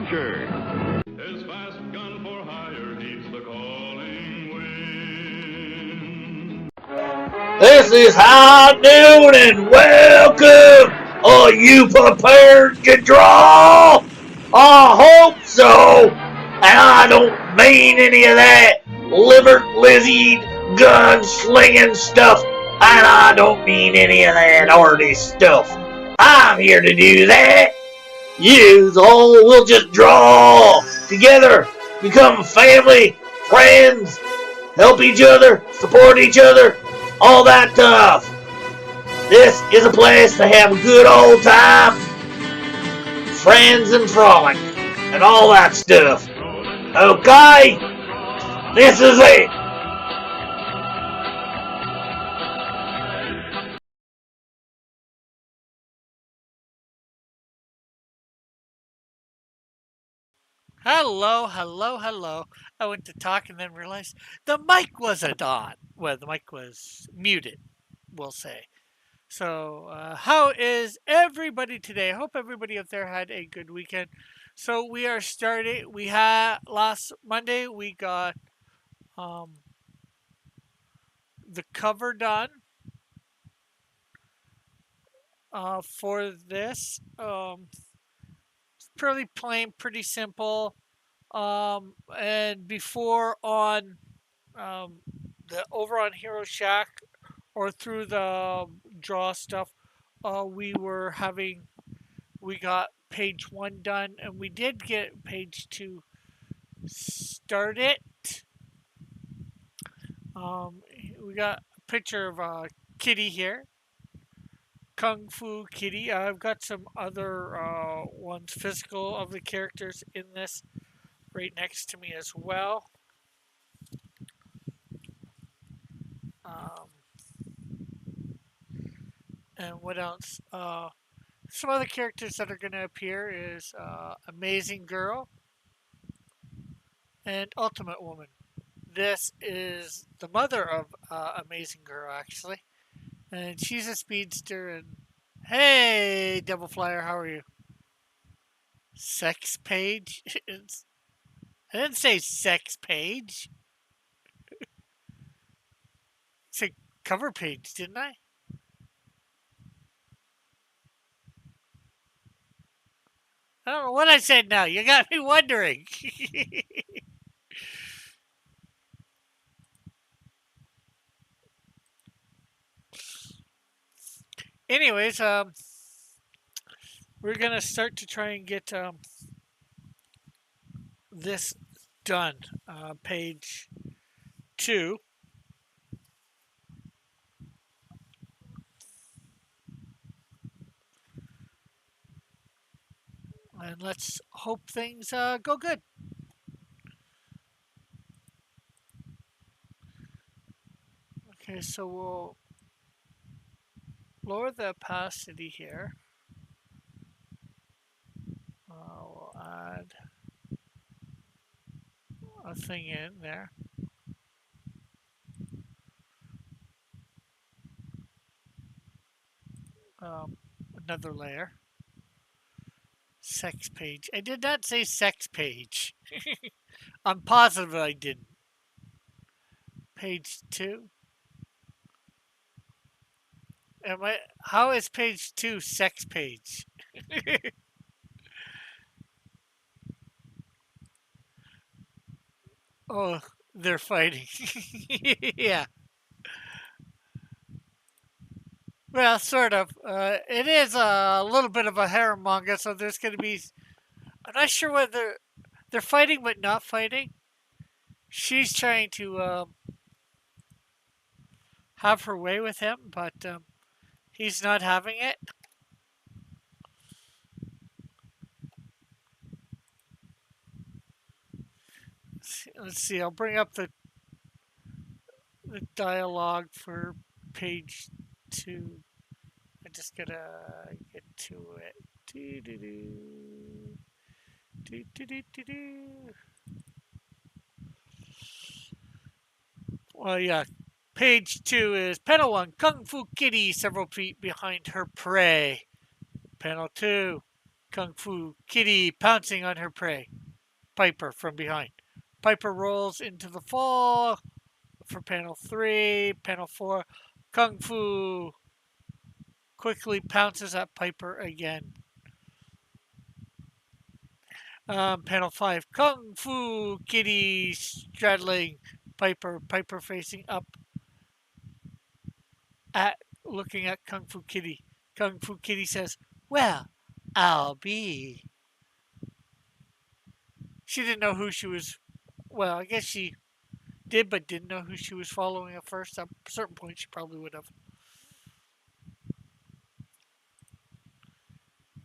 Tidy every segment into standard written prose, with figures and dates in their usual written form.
adventure. His fast gun for hire heeds the calling wind. This is High Noon and welcome! Are you prepared to draw? I hope so! And I don't mean any of that liver-lizzied, gun-slinging stuff, and I don't mean any of that arty stuff. I'm here to do that. You all will just draw together, become family, friends, help each other, support each other, all that stuff. This is a place to have a good old time, friends and frolic, and all that stuff. Okay? This is it. Hello, hello, hello. I went to talk and then realized the mic wasn't on. Well, the mic was muted, we'll say. So, how is everybody today? I hope everybody out there had a good weekend. So, we are starting. We had last Monday, we got um, the cover done for this. Pretty plain, pretty simple. And before on um, the over on Hero Shack or through the draw stuff, we got page one done, and we did get page two started. Um, we got a picture of Kitty here, Kung Fu Kitty. I've got some other ones physical of the characters in this right next to me as well. Um, and what else? Some other characters that are going to appear is Amazing Girl and Ultimate Woman. This is the mother of Amazing Girl, actually. And she's a speedster. And hey, Devil Flyer, how are you? Sex page? I didn't say sex page. I said cover page, didn't I? I don't know what I said now. You got me wondering. Anyways, we're gonna start to try and get this done. Page two, and let's hope things go good. Okay, so we'll lower the opacity here. We'll add a thing in there. Another layer. Sex page. I did not say sex page. I'm positive I didn't. Page two. How is page two sex page? Oh, they're fighting. Yeah. Well, sort of. It is a little bit of a harem manga, so there's going to be. I'm not sure whether they're fighting but not fighting. She's trying to have her way with him, but he's not having it. Let's see. I'll bring up the dialogue for page two. I just gotta get to it. Do do do do do do do do. Well, yeah. Page two is panel one. Kung Fu Kitty several feet behind her prey. Panel two. Kung Fu Kitty pouncing on her prey. Piper from behind. Piper rolls into the fall for panel 3. Panel 4. Kung Fu quickly pounces at Piper again. Panel 5. Kung Fu Kitty straddling Piper. Piper facing up at looking at Kung Fu Kitty. Kung Fu Kitty says, "Well, I'll be." She didn't know who she was. Well, I guess she did, but didn't know who she was following at first. At a certain point, she probably would have.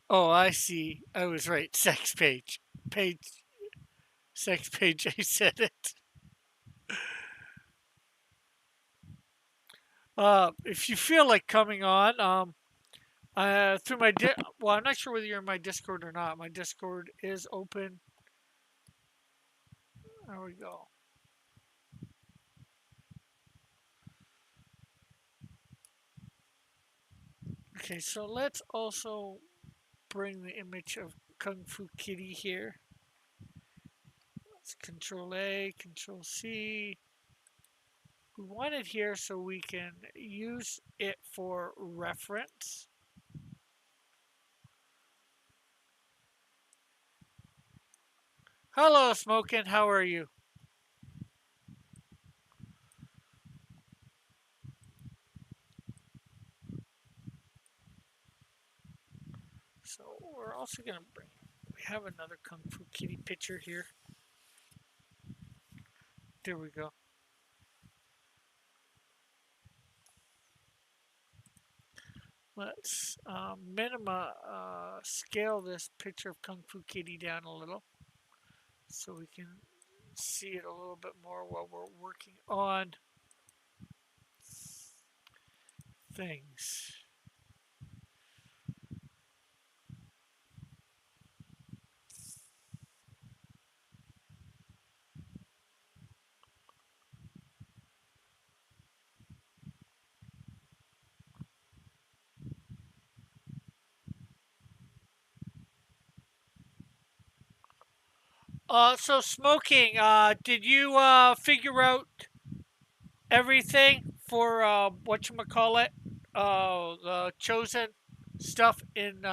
Oh, I see. I was right. Sex page. Sex page. I said it. If you feel like coming on, through my well, I'm not sure whether you're in my Discord or not. My Discord is open. There we go. Okay, so let's also bring the image of Kung Fu Kitty here. Let's Control A, Control C. We want it here so we can use it for reference. Hello, Smokin'. How are you? So we're also going to bring, we have another Kung Fu Kitty picture here. There we go. Let's scale this picture of Kung Fu Kitty down a little so we can see it a little bit more while we're working on things. So smoking, did you figure out everything for whatchamacallit? The chosen stuff in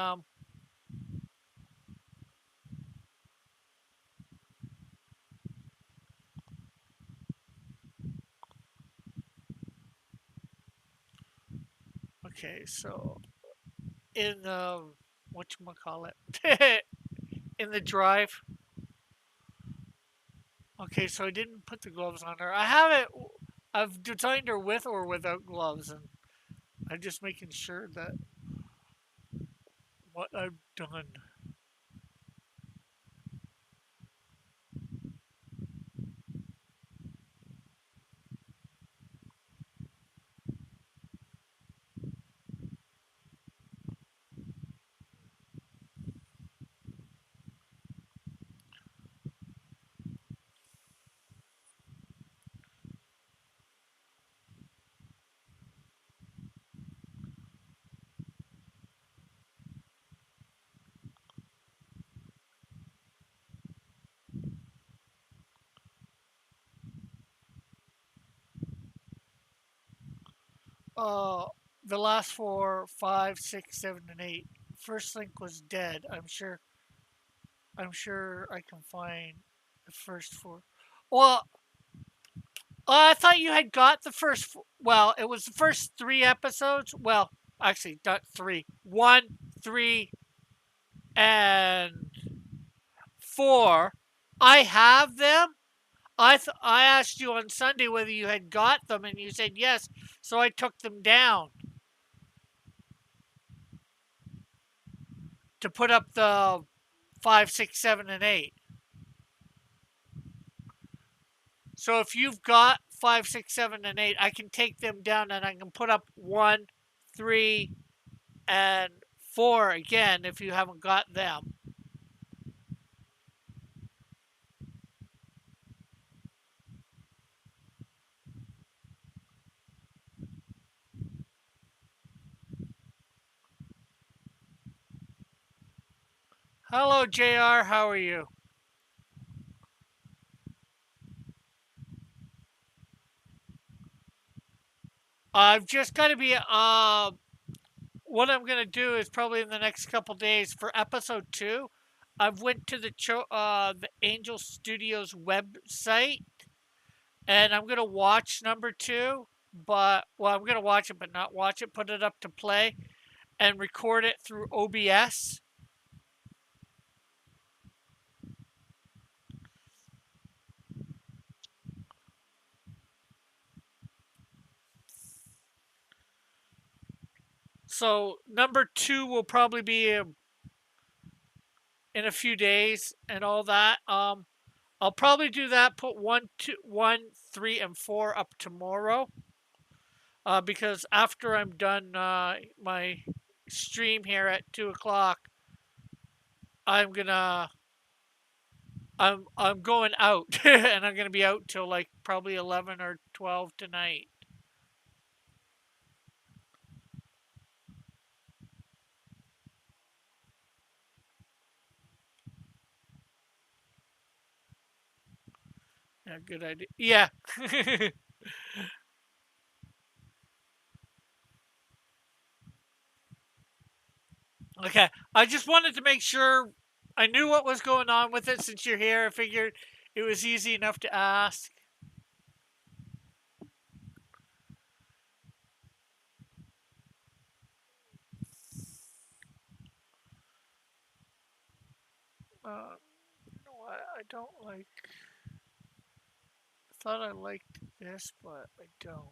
okay, so in whatchamacallit in the drive. Okay, so I didn't put the gloves on her. I have it. I've designed her with or without gloves, and I'm just making sure that what I've done. Uh, the last four, 5, 6, 7, and 8. First link was dead. I'm sure. I'm sure I can find the first four. Well, I thought you had got the first. Well, it was the first 3 episodes. Well, actually, not three. 1, 3, and 4. I have them. I asked you on Sunday whether you had got them, and you said yes. So I took them down to put up the 5, 6, 7, and 8. So if you've got 5, 6, 7, and 8, I can take them down and I can put up 1, 3, and 4 again if you haven't got them. Hello, JR. How are you? I've just got to be. What I'm gonna do is probably in the next couple days for episode 2. I've went to the Angel Studios website, and I'm gonna watch number 2. But well, I'm gonna watch it, but not watch it. Put it up to play and record it through OBS. So number 2 will probably be in a few days and all that. I'll probably do that. Put 3, and 4 up tomorrow. Because after I'm done my stream here at 2 o'clock, I'm gonna I'm going out and I'm gonna be out till like probably 11 or 12 tonight. Yeah, good idea. Yeah. Okay. I just wanted to make sure I knew what was going on with it since you're here. I figured it was easy enough to ask. You know what? I don't like. I thought I liked this, but I don't.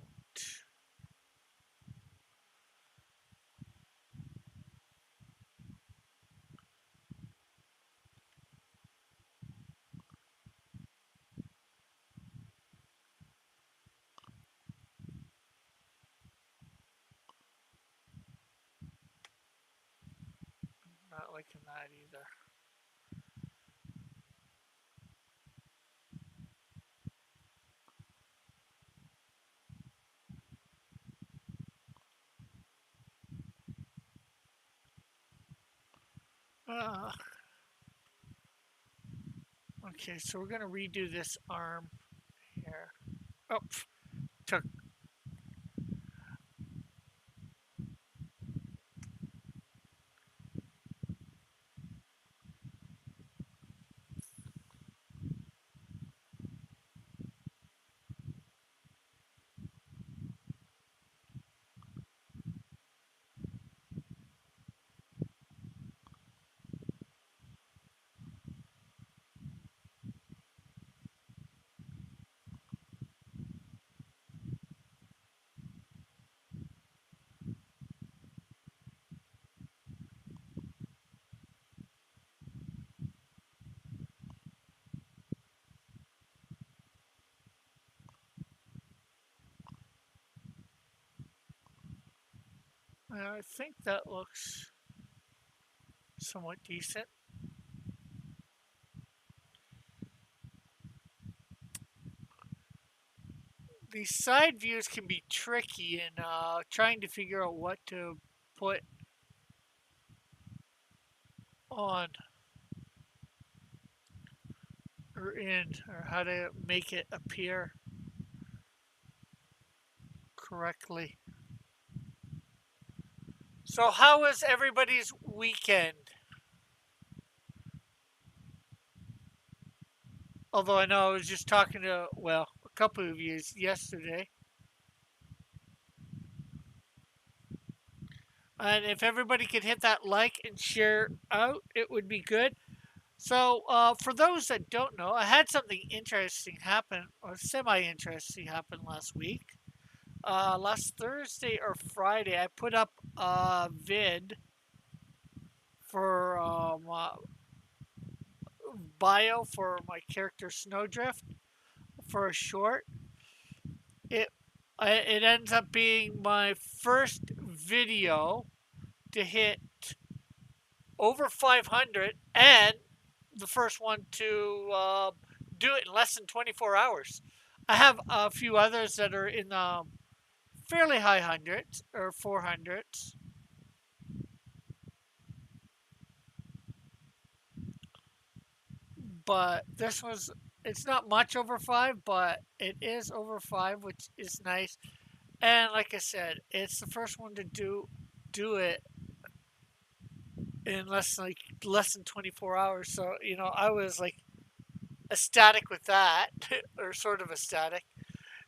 Not liking that either. Uh, okay, so we're gonna redo this arm here. Oh, took. I think that looks somewhat decent. These side views can be tricky in trying to figure out what to put on or in, or how to make it appear correctly. So, how was everybody's weekend? Although I know I was just talking to, well, a couple of you yesterday. And if everybody could hit that like and share out, it would be good. So, for those that don't know, I had something interesting happen, or semi interesting happen last week. Last Thursday or Friday, I put up a vid for bio for my character Snowdrift for a short. It it ends up being my first video to hit over 500 and the first one to do it in less than 24 hours. I have a few others that are in the fairly high hundreds or 400s. but this was, it's not much over 5, but it is over 5, which is nice. And like I said, it's the first one to do it in less than 24 hours. So, I was like ecstatic with that, or sort of ecstatic.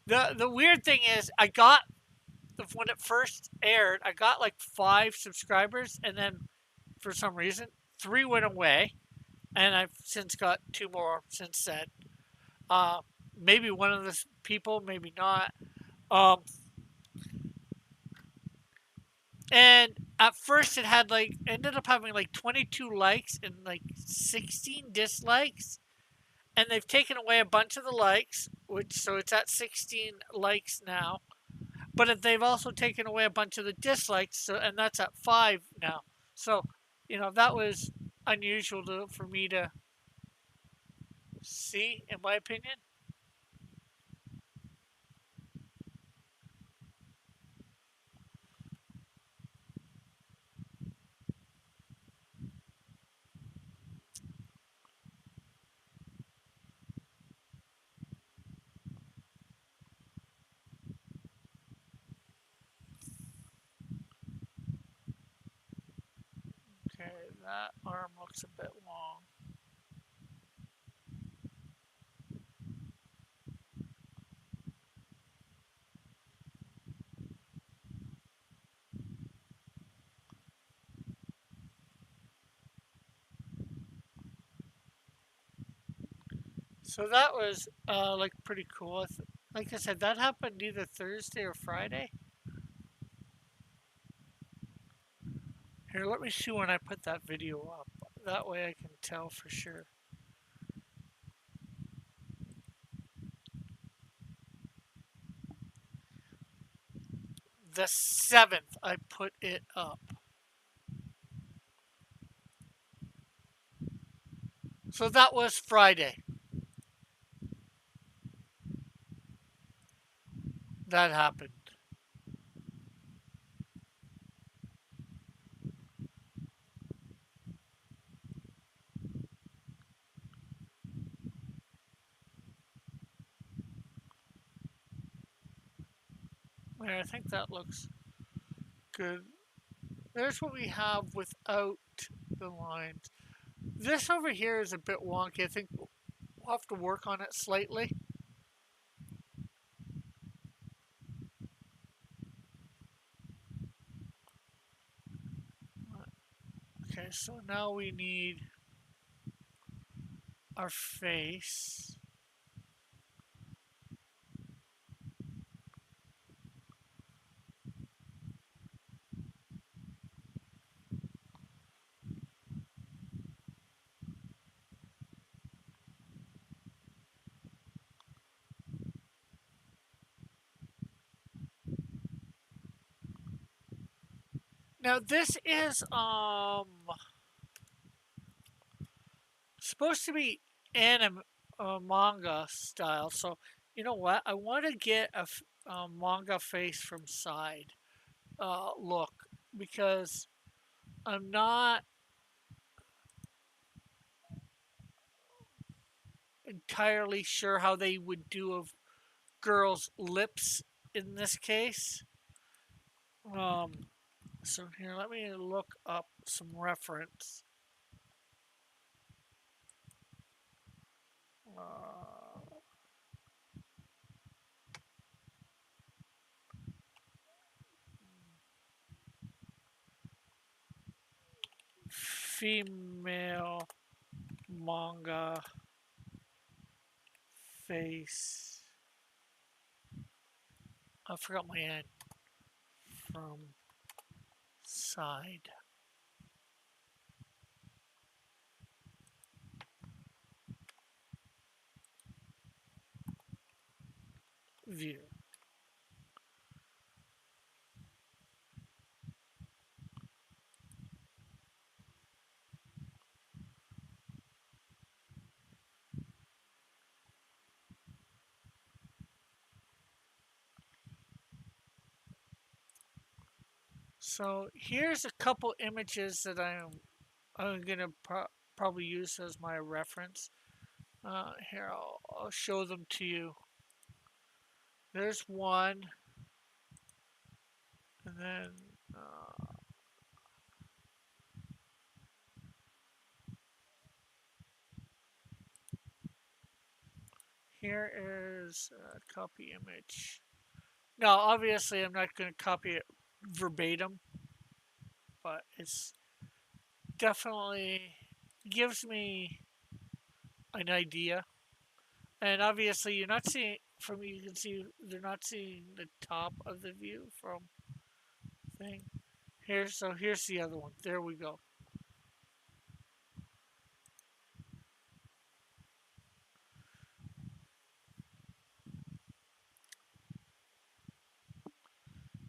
The weird thing is, when it first aired, I got like 5 subscribers, and then for some reason 3 went away, and I've since got 2 more since then. Uh, Maybe one of the people, maybe not. Um, and at first it had like ended up having like 22 likes and like 16 dislikes, and they've taken away a bunch of the likes, which so it's at 16 likes now. But they've also taken away a bunch of the dislikes, so and that's at 5 now. So, that was unusual for me to see, in my opinion. Okay, that arm looks a bit long. So that was like pretty cool. Like I said, that happened either Thursday or Friday. Here, let me see when I put that video up. That way I can tell for sure. The 7th, I put it up. So that was Friday. That happened. There, I think that looks good. There's what we have without the lines. This over here is a bit wonky. I think we'll have to work on it slightly. Okay, so now we need our face. Now this is supposed to be anime manga style. So you know what? I want to get a manga face from side look, because I'm not entirely sure how they would do of girls' lips in this case. Um, so here, let me look up some reference. Uh, Female manga face. I forgot my end. From side view. So here's a couple images that I'm gonna probably use as my reference. Here, I'll show them to you. There's one, and then here is a copy image. Now, obviously, I'm not going to copy it verbatim, but it's definitely gives me an idea. And obviously, you're not seeing from you can see they're not seeing the top of the view from thing here. So here's the other one. There we go.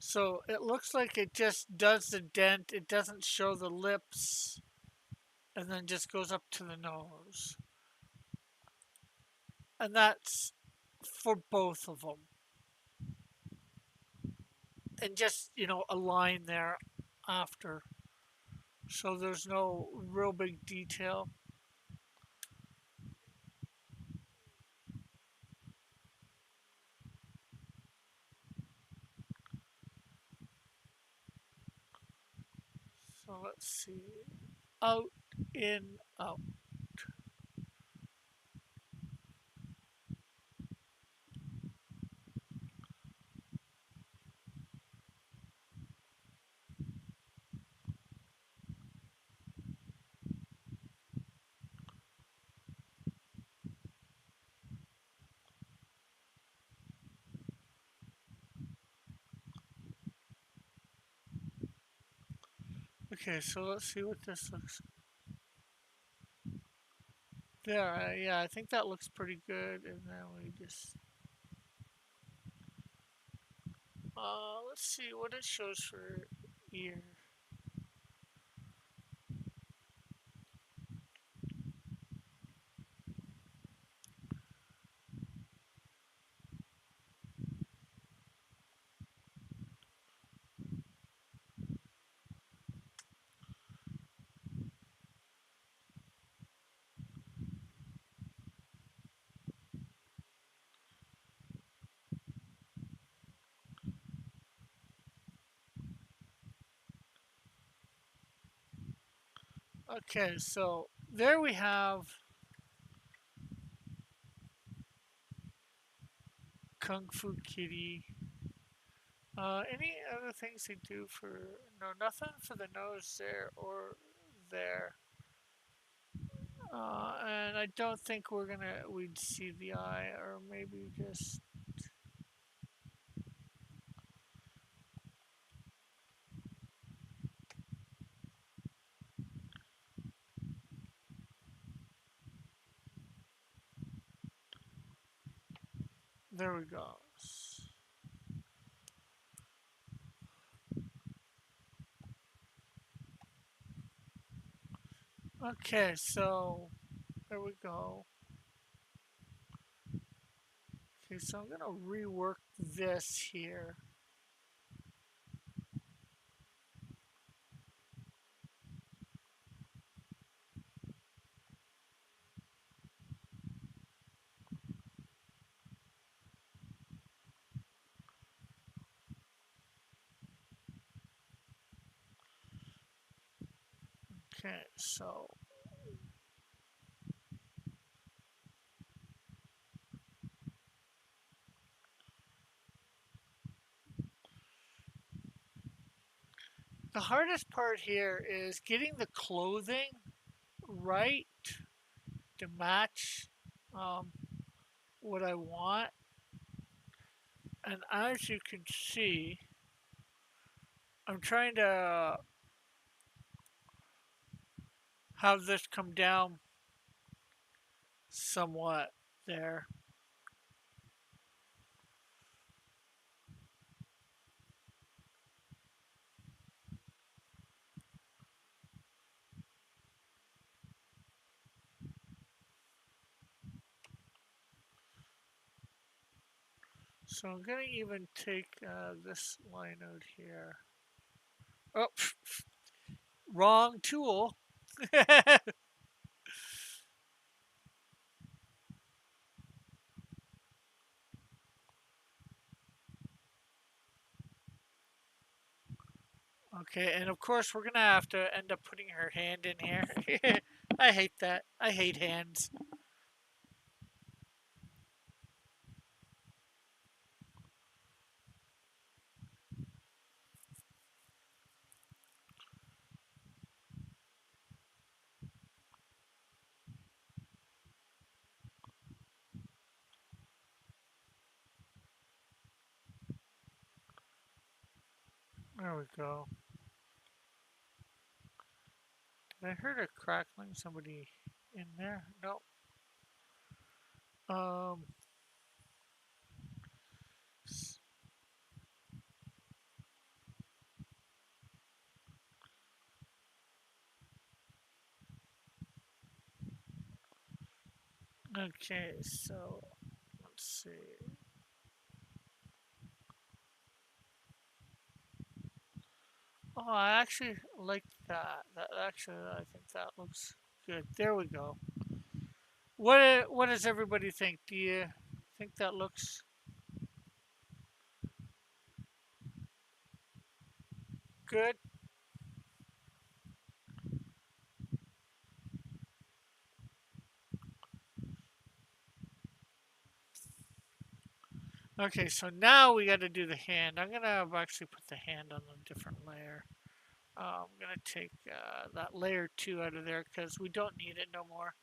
So it looks like it just does the dent. It doesn't show the lips, and then just goes up to the nose. And that's for both of them. And just, a line there after. So there's no real big detail. So let's see. Out, in, out. Okay, so let's see what this looks. There, yeah, I think that looks pretty good. And then we just, let's see what it shows for ear. Okay, so there we have Kung Fu Kitty. Any other things they do for? No, nothing for the nose there or there. And I don't think we'd see the eye, or maybe just. There we go. Okay, so there we go. Okay, so I'm gonna rework this here. Okay, so the hardest part here is getting the clothing right to match um, what I want. And as you can see, I'm trying to have this come down somewhat there. So I'm going to even take this line out here. Oh, wrong tool. Okay, and of course we're gonna have to end up putting her hand in here. I hate that. I hate hands. There we go. Did I heard a crackling? Somebody in there? No. Um. Okay, so let's see. Oh, I actually like that. That actually, I think that looks good. There we go. What does everybody think? Do you think that looks good? Okay, so now we got to do the hand. I'm gonna actually put the hand on a different layer. I'm gonna take that layer 2 out of there because we don't need it no more.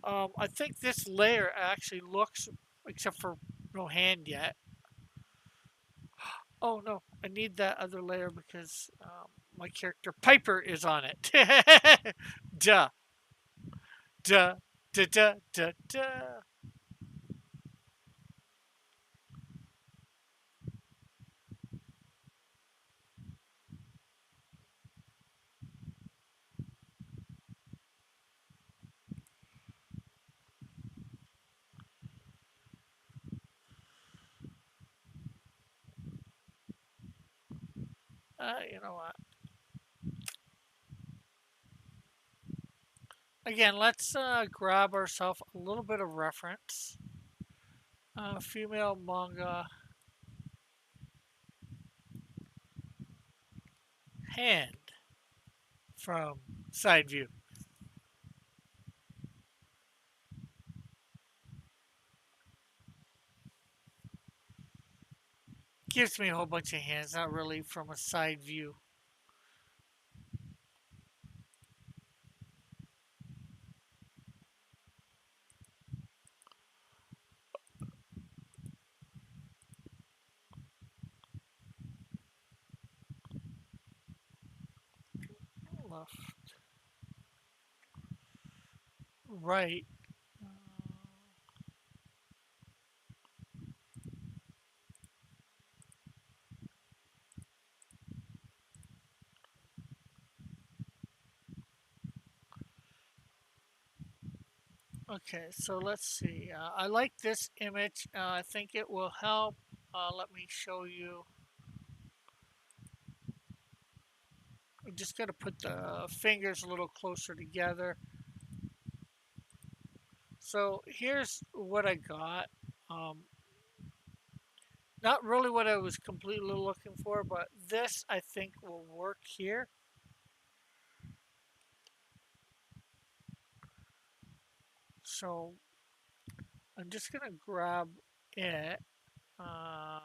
I think this layer actually looks, except for no hand yet. Oh no, I need that other layer because my character Piper is on it. Duh, duh, duh, duh, duh, duh. You know what? Again, let's grab ourselves a little bit of reference. Female manga hand from side view. Gives me a whole bunch of hands, not really from a side view. Left, right. Okay, so let's see. I like this image. I think it will help. Let me show you. I'm just going to put the fingers a little closer together. So here's what I got. Um, Not really what I was completely looking for, but this I think will work here. So I'm just going to grab it. Uh,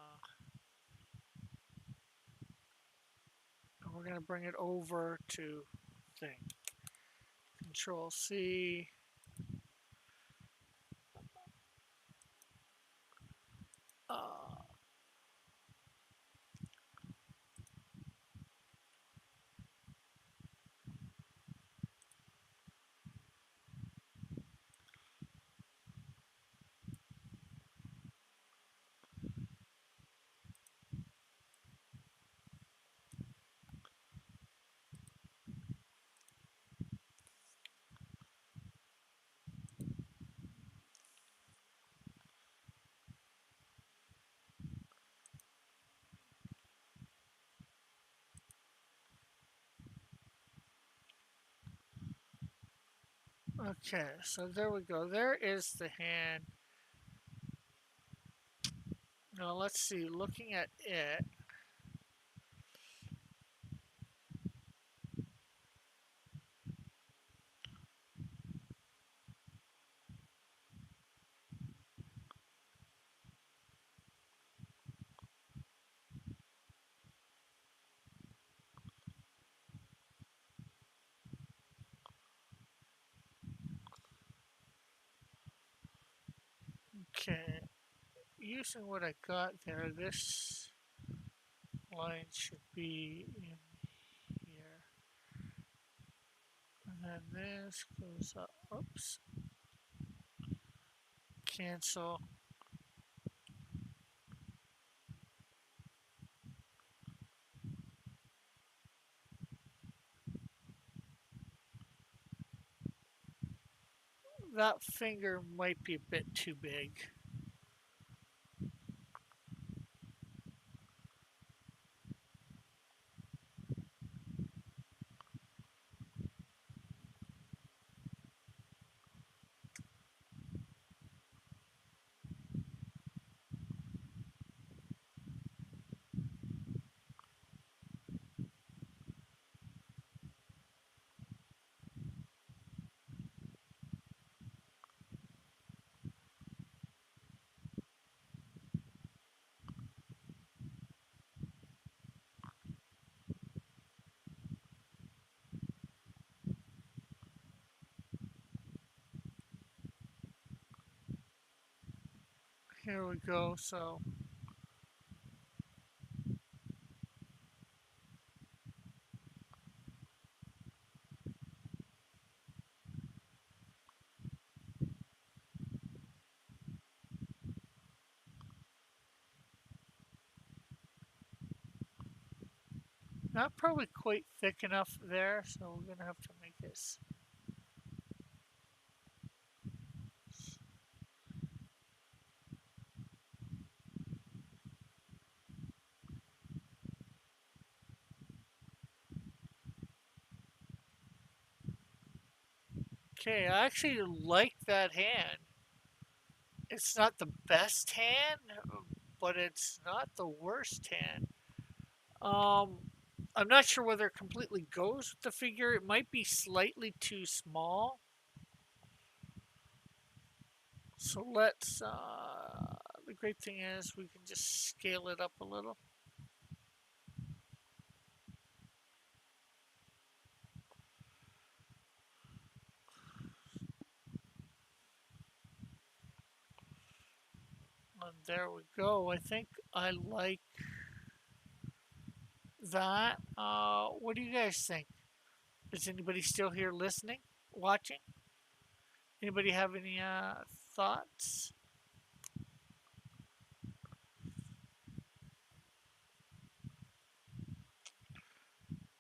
and we're going to bring it over to thing. Control C. Uh, okay, so there we go. There is the hand. Now let's see, looking at it, using what I got there, this line should be in here. And then this goes up. Oops. Cancel. That finger might be a bit too big. Here we go. So not probably quite thick enough there, so we're gonna have to make this. Okay, I actually like that hand. It's not the best hand, but it's not the worst hand. Um, I'm not sure whether it completely goes with the figure. It might be slightly too small. So let's, the great thing is we can just scale it up a little. And there we go. I think I like that. What do you guys think? Is anybody still here listening, watching? Anybody have any thoughts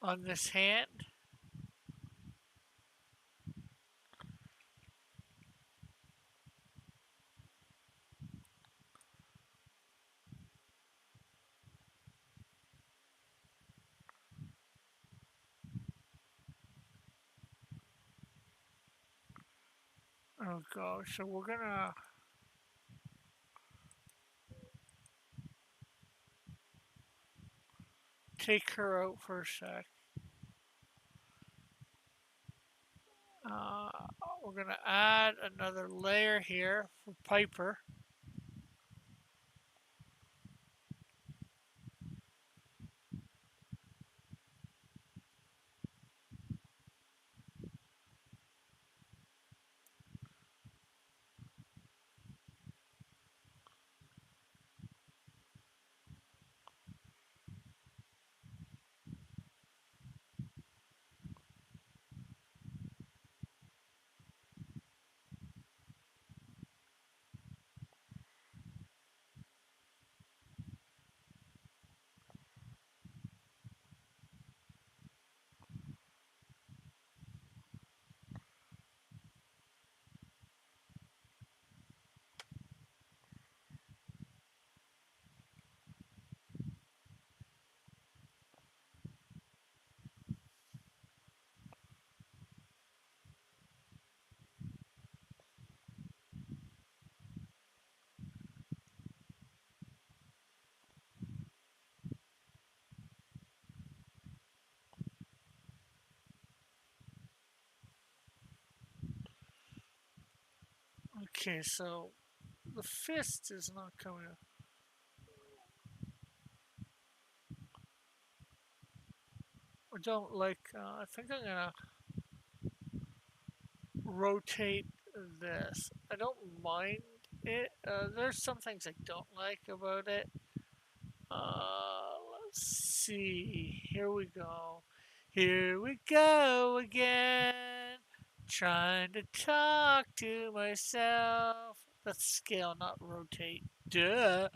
on this hand? Oh gosh, so we're gonna take her out for a sec. Uh, we're gonna add another layer here for Piper. Okay, so the fist is not coming up. I don't like, I think I'm gonna rotate this. I don't mind There's some things I don't like about it. Let's see. Here we go. Here we go again. Trying to talk to myself. That's scale, not rotate. Duh.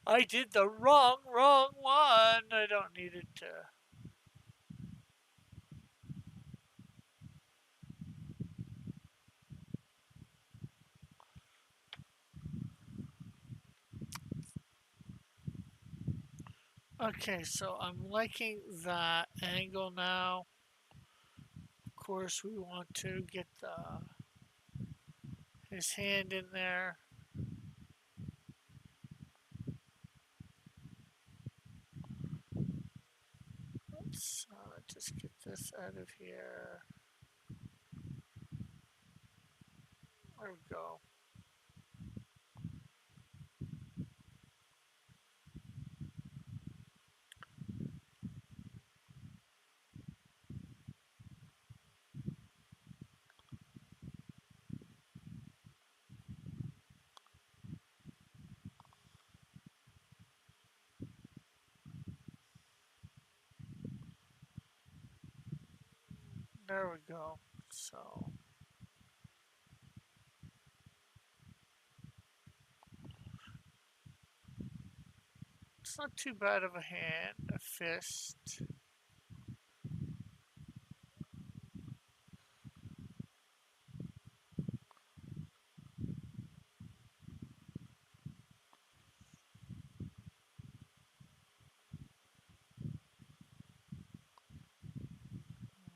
I did the wrong one. I don't need it to. Okay, so I'm liking that angle now. Of course, we want to get his hand in there. Let's just get this out of here. There we go. There we go. So it's not too bad of a hand, a fist.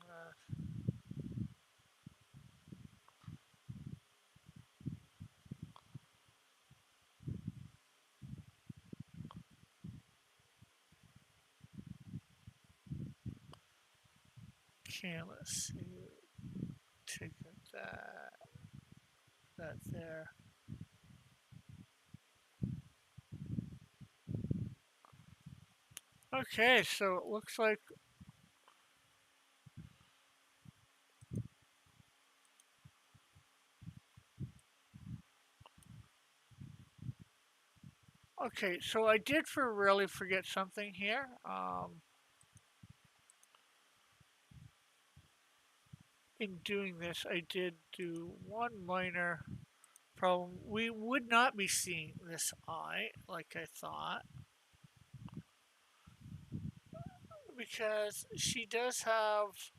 Uh, okay, let's see. Take that there. Okay, so it looks like okay, so I did really forget something here. In doing this, I did do one minor problem. We would not be seeing this eye like I thought because she does have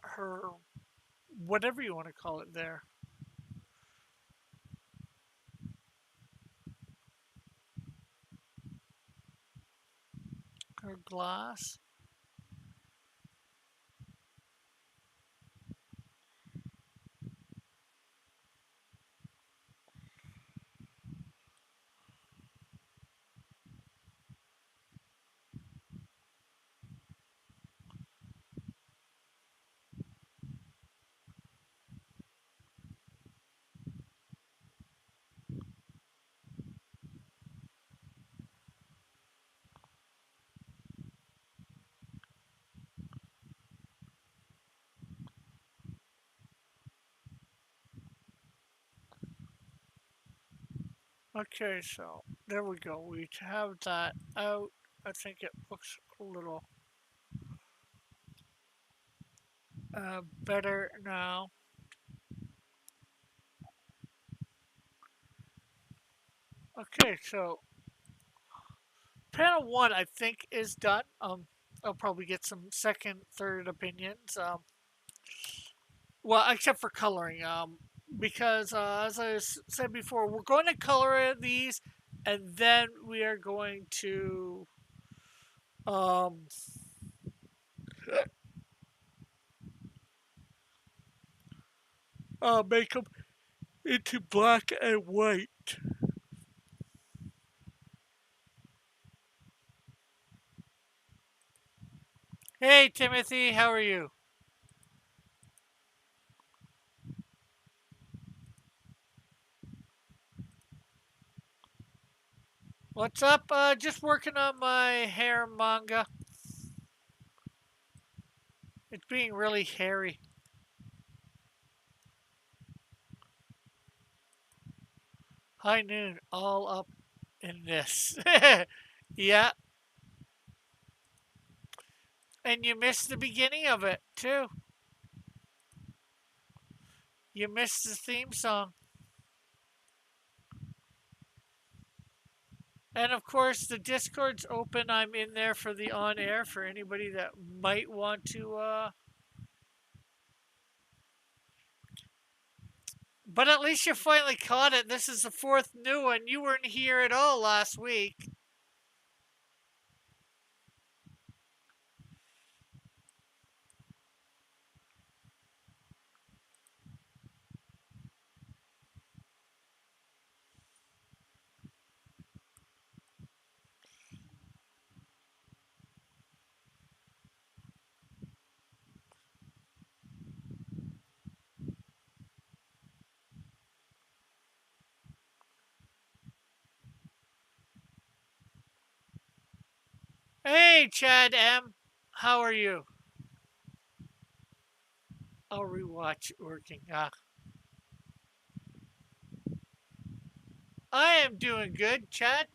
her whatever you want to call it there. Her glass. Okay, so there we go. We have that out. I think it looks a little better now. Okay, so panel one I think is done. I'll probably get some second, third opinions. Well, except for coloring. Because as I said before, we're going to color these, and then we are going to um, make them into black and white. Hey, Timothy, how are you? What's up? Just working on my hair manga. It's being really hairy. High noon, all up in this. Yeah, and you missed the beginning of it too. You missed the theme song. And of course, the Discord's open. I'm in there for the on air for anybody that might want to. But at least you finally caught it. This is the fourth new one. You weren't here at all last week. Hey, Chad M. How are you? I'll rewatch working. I am doing good, Chad.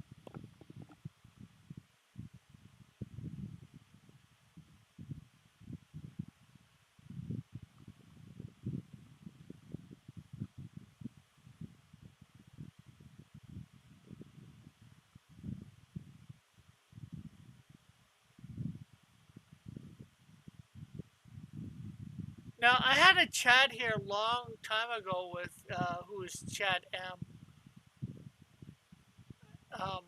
Now, I had a Chad here a long time ago with who was Chad M. Um,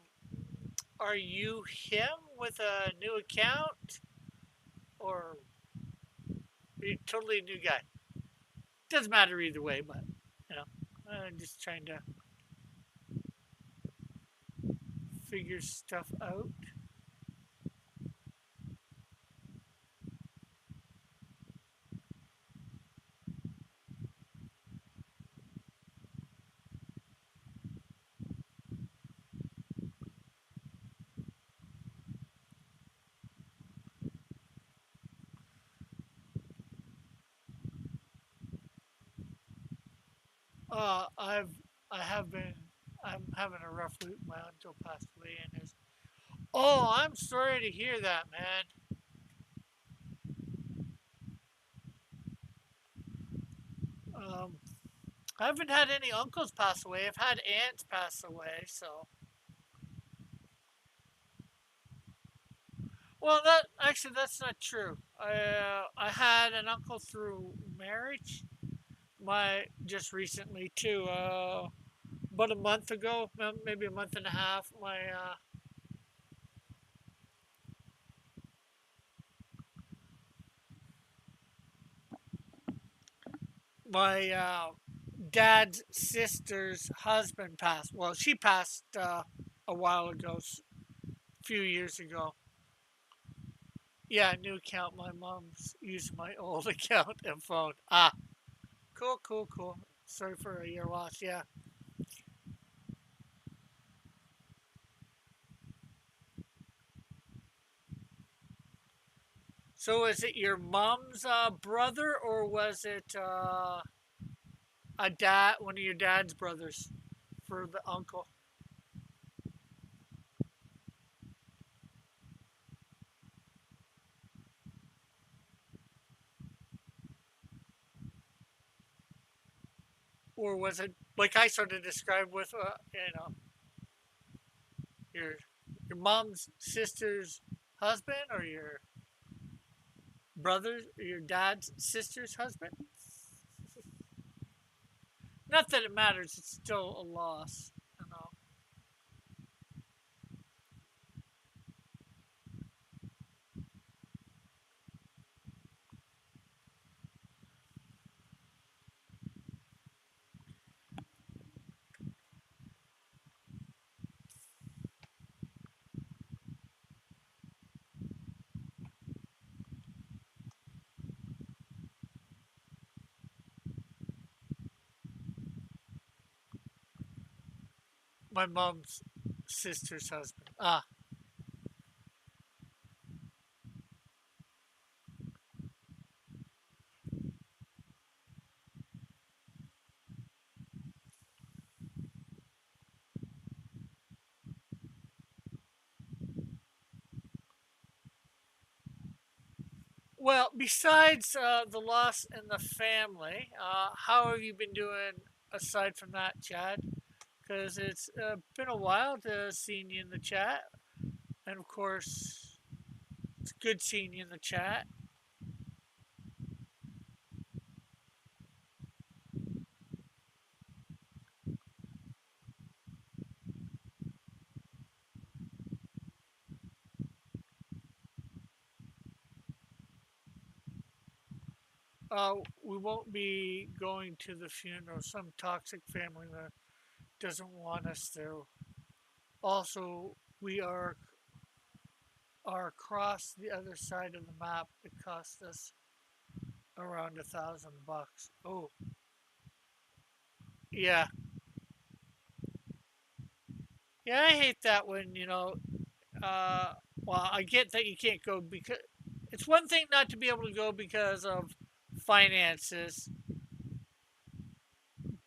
are you him with a new account, or are you totally a new guy? Doesn't matter either way, but you know, I'm just trying to figure stuff out. Uh, I've I have been I'm having a rough week. My uncle passed away, and his. Oh, I'm sorry to hear that, man. Um, I haven't had any uncles pass away. I've had aunts pass away, so. Well, that's not true. I had an uncle through marriage. My just recently too. About a month ago, maybe a month and a half. My dad's sister's husband passed. Well, she passed a while ago, a few years ago. Yeah, new account. My mom's using my old account and phone. Ah, cool, cool, cool. Sorry for your loss. Yeah. So is it your mom's brother, or was it a dad, one of your dad's brothers, for the uncle? Or was it like I sort of described with your your mom's sister's husband, or your brother's, your dad's sister's husband? Not that it matters. It's still a loss. You know. My mom's sister's husband. Ah, Well, besides the loss in the family, how have you been doing aside from that, Chad? Because it's been a while to seeing you in the chat, and of course, it's good seeing you in the chat. We won't be going to the funeral. Some toxic family that doesn't want us there. Also, we are across the other side of the map. It cost us around $1,000. Oh, yeah, yeah. I hate that when Uh, well, I get that you can't go because it's one thing not to be able to go because of finances,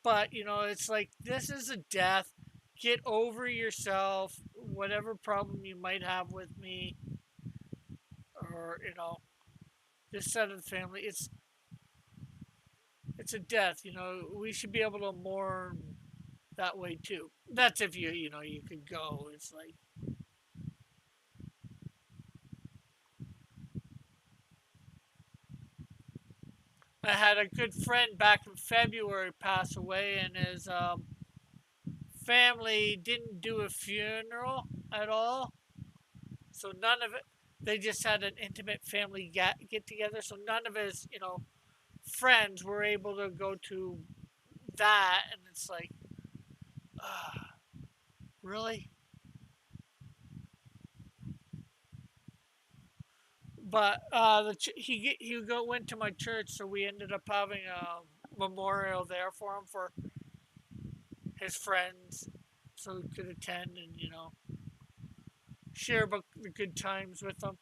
but it's like this is a death. Get over yourself, whatever problem you might have with me, or this side of the family. It's a death. We should be able to mourn that way too. That's if you could go. It's like I had a good friend back in February pass away, and his family didn't do a funeral at all. So none of it. They just had an intimate family get together. So none of his friends were able to go to that, and it's like, uh, really. But went to my church, so we ended up having a memorial there for him for his friends, so he could attend and share about the good times with them.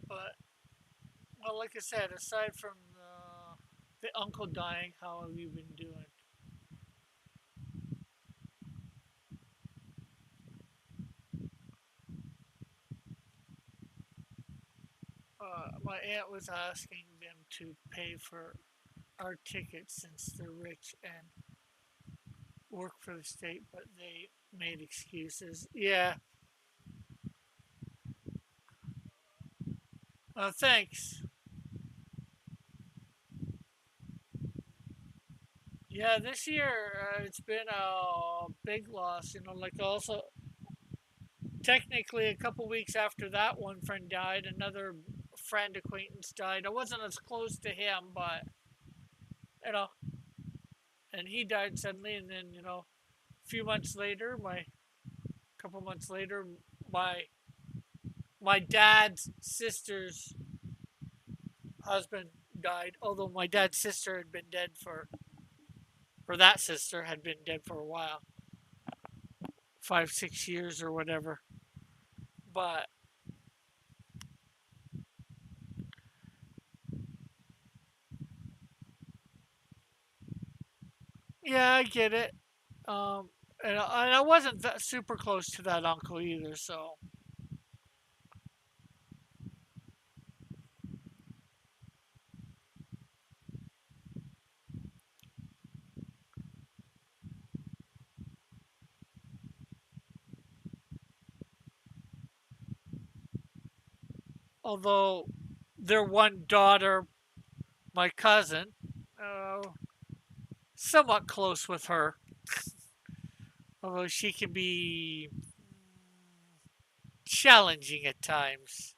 But well, like I said, aside from the uncle dying, how have you been doing? My aunt was asking them to pay for our tickets since they're rich and work for the state, but they made excuses. Yeah. Thanks. Yeah, this year it's been a big loss. Like also technically a couple weeks after that one friend died, another friend acquaintance died. I wasn't as close to him, but you know, and he died suddenly, and then a few months later, my couple months later, my my dad's sister's husband died. Although my dad's sister had been dead for that sister had been dead for a while, 5 6 years or whatever. But yeah, I get it. And I wasn't that super close to that uncle either. So although their one daughter, my cousin, uh, somewhat close with her, although she can be challenging at times.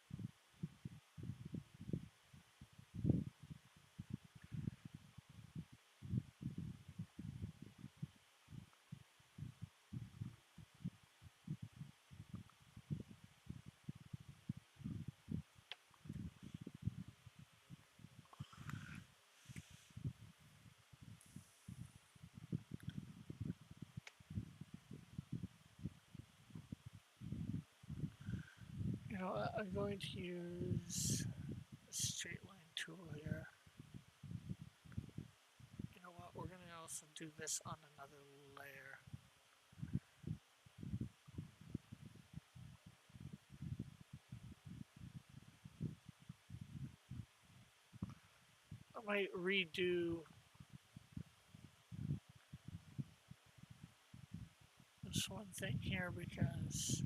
I'm going to use a straight line tool here. You know what? We're going to also do this on another layer. I might redo this one thing here because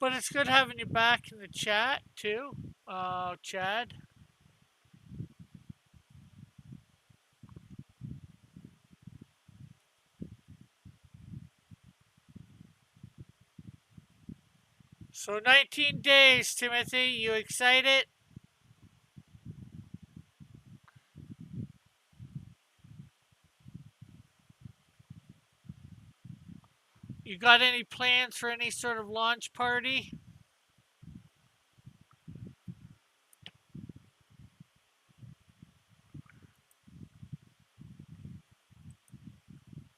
but it's good having you back in the chat too, Chad. So 19 days, Timothy. You excited? You got any plans for any sort of launch party?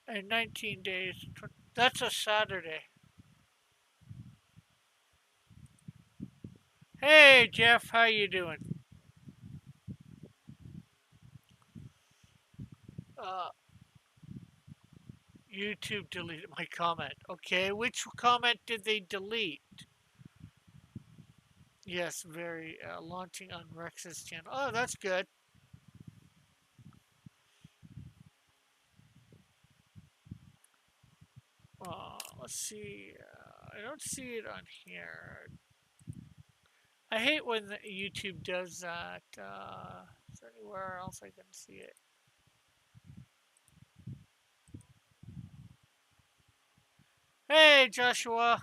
In 19 days. That's a Saturday. Hey, Jeff. How you doing? Uh, YouTube deleted my comment. Okay, which comment did they delete? Yes, very launching on Rex's channel. Oh, that's good. Let's see. I don't see it on here. I hate when YouTube does that. Is there anywhere else I can see it? Hey, Joshua.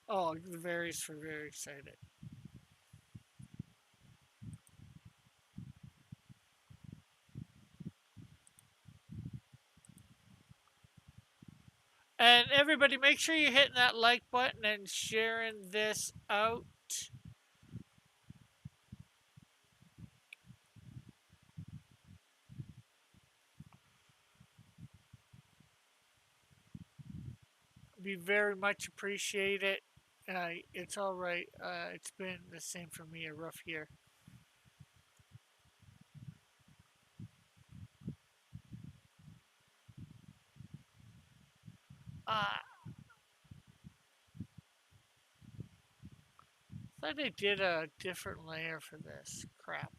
Oh, the varies for very excited. And everybody, make sure you're hitting that like button and sharing this out. Be very much appreciated. It's all right. It's been the same for me, a rough year. I thought I did a different layer for this. Crap.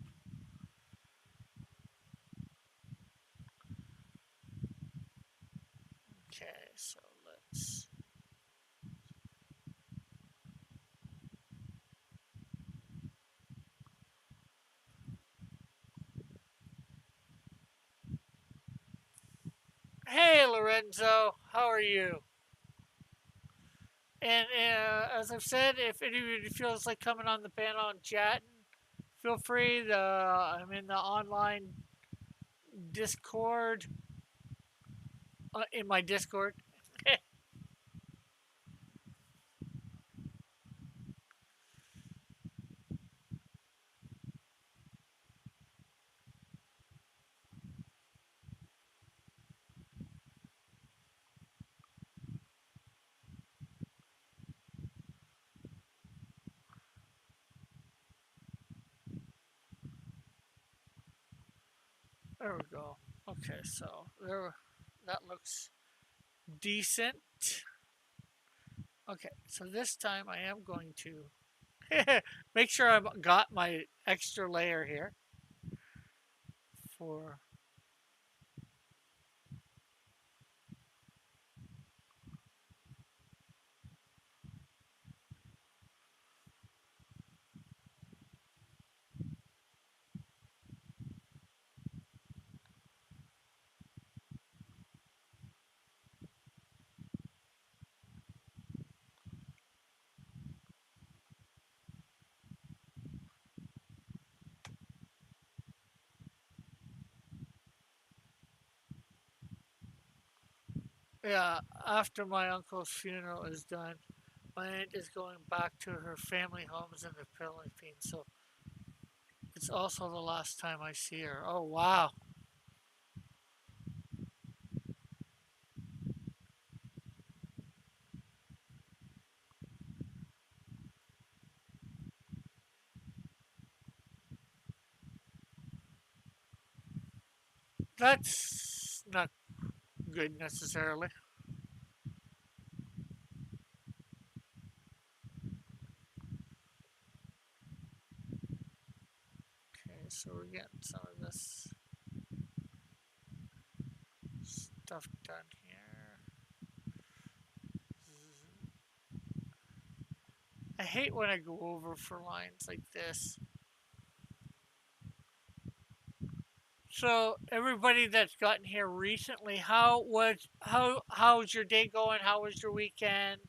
Okay, so let's. Hey, Lorenzo, how are you? And as I've said, if anybody feels like coming on the panel and chatting, feel free. I'm in the online Discord, in my Discord. There we go. Okay, so there, that looks decent. Okay, so this time I am going to make sure I've got my extra layer here for. Yeah, after my uncle's funeral is done, my aunt is going back to her family homes in the Philippines, so it's also the last time I see her. Oh, wow. That's not good necessarily. Okay, so we're getting some of this stuff done here. I hate when I go over for lines like this. So everybody that's gotten here recently, how's your day going? How was your weekend?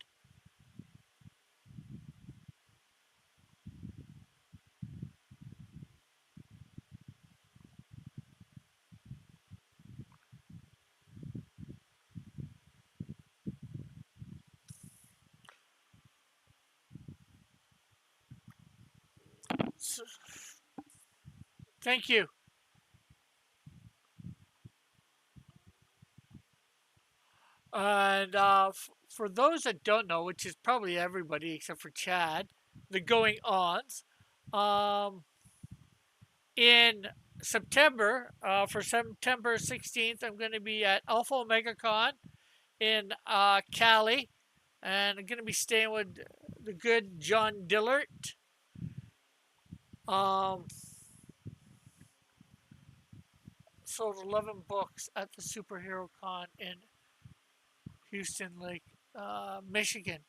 S Thank you. And for those that don't know, which is probably everybody except for Chad, the going ons, um, in September, for September 16th, I'm going to be at Alpha Omega Con in Cali, and I'm going to be staying with the good John Dillert. Um, Sold 11 books at the Superhero Con in Houston Lake, Michigan.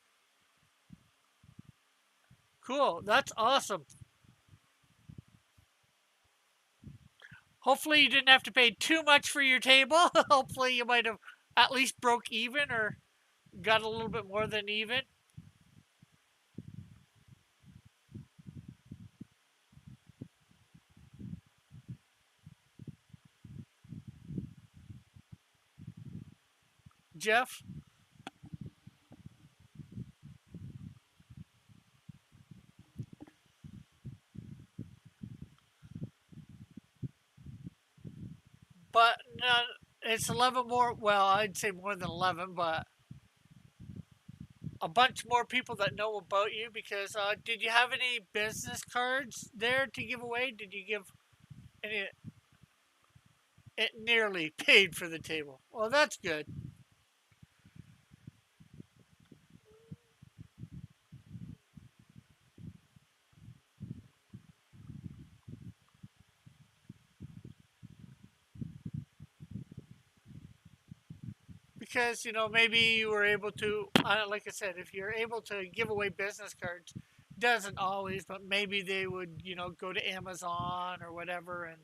Cool. That's awesome. Hopefully, you didn't have to pay too much for your table. Hopefully, you might have at least broke even or got a little bit more than even. Jeff, but it's 11 more. Well, I'd say more than 11, but a bunch more people that know about you because did you have any business cards there to give away? Did you give any? It nearly paid for the table. Well, that's good because maybe you were able to, like I said, if you're able to give away business cards, doesn't always, but maybe they would go to Amazon or whatever and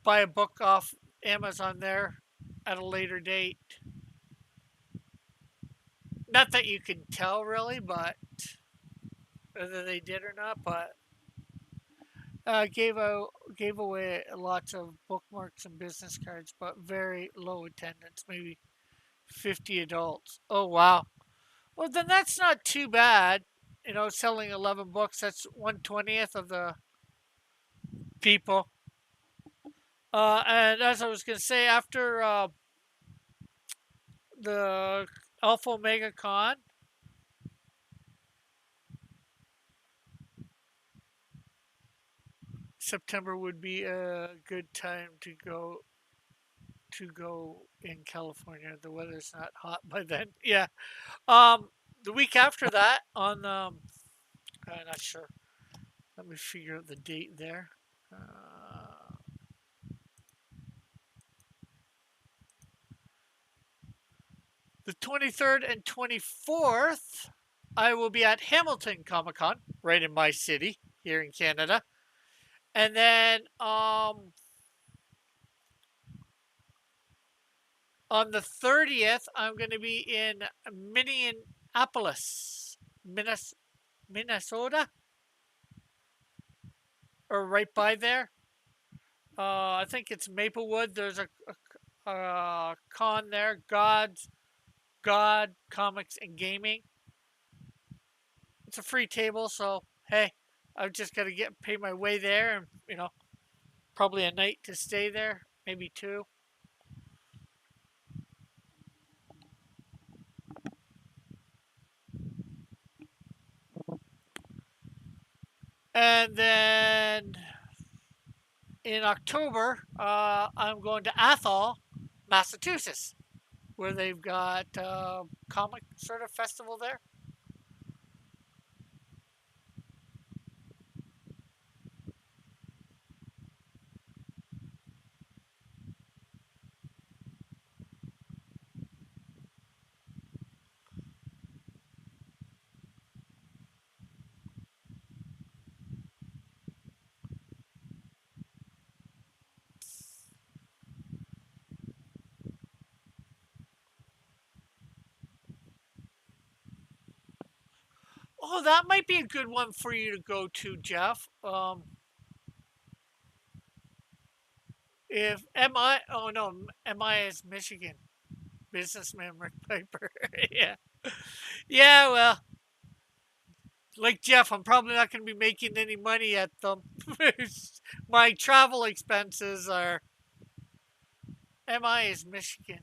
buy a book off Amazon there at a later date. Not that you can tell really, but whether they did or not, but gave away lots of bookmarks and business cards, but very low attendance, maybe 50 adults. Oh wow. Well, then that's not too bad. Selling 11 books, that's 1/20th of the people. And as I was going to say, after the Alpha Omega Con, September would be a good time to go in California. The weather's not hot by then. Yeah. Um, the week after that, on I'm not sure. Let me figure out the date there. Uh, the 23rd and 24th, I will be at Hamilton Comic Con, right in my city here in Canada. And then on the 30th, I'm going to be in Minneapolis, Minnesota, or right by there. I think it's Maplewood. There's a con there, God Comics and Gaming. It's a free table, so hey, I've just got to get pay my way there, and probably a night to stay there, maybe two. And then in October, I'm going to Athol, Massachusetts, where they've got comic sort of festival there. Oh, that might be a good one for you to go to, Jeff. If MI, oh no, MI is Michigan. Businessman Rick Piper. Yeah. Yeah, well, like Jeff, I'm probably not going to be making any money at them. My travel expenses are MI is Michigan.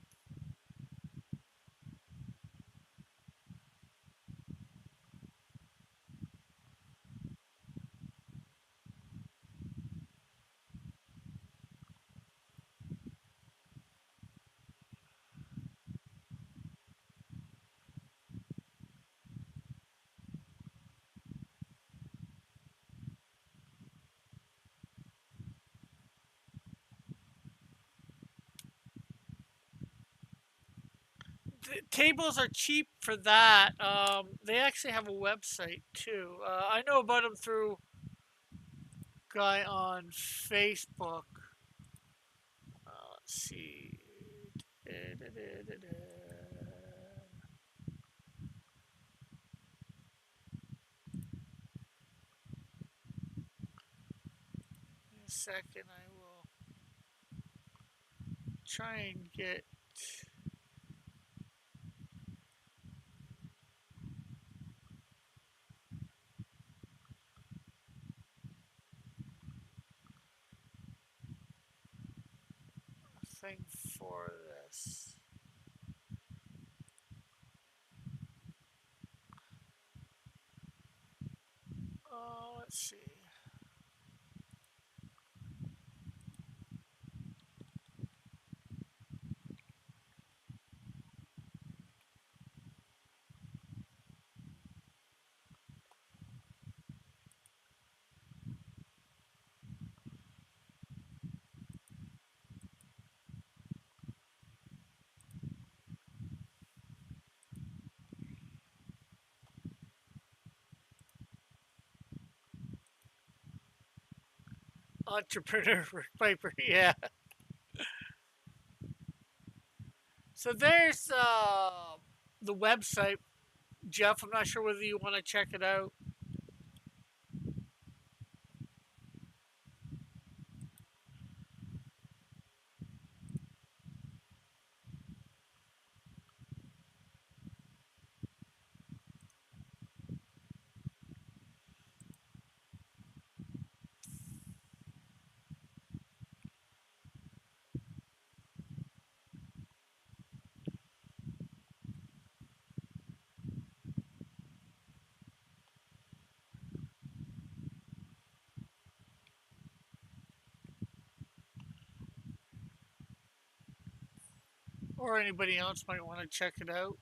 The tables are cheap for that. They actually have a website too. I know about them through a guy on Facebook. Let's see. In a second, I will try and get. Thing for this. Let's see. Entrepreneur Rick Piper, yeah. So there's the website, Jeff. I'm not sure whether you want to check it out. or anybody else might want to check it out.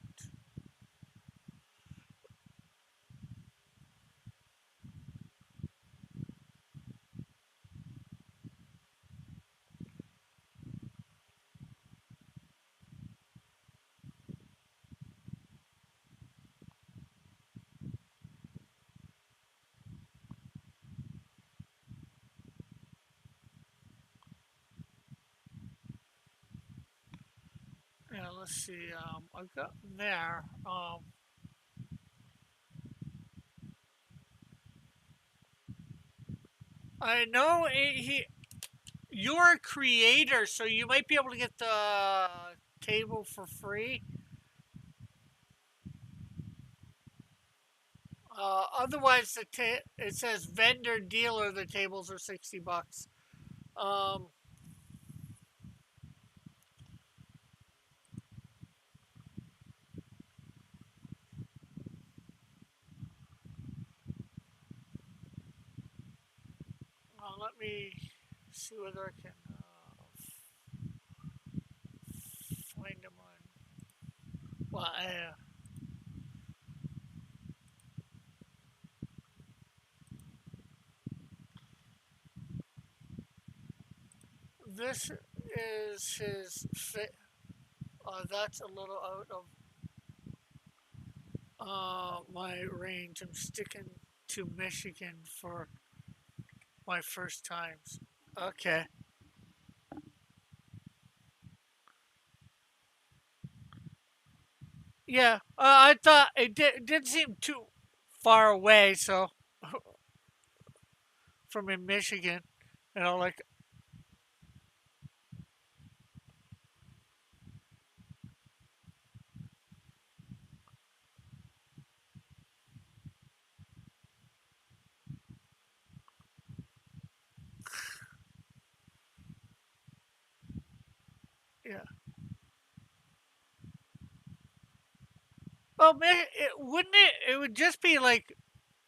Yeah, let's see. I've got there. I know you're a creator, so you might be able to get the table for free. Otherwise, it says vendor dealer. The tables are $60. Um, let me see whether I can find them on. Well, this is his fit. That's a little out of my range. I'm sticking to Michigan for my first times. Okay. Yeah. I thought it didn't seem too far away. So from in Michigan, like yeah. Well, wouldn't it? It would just be like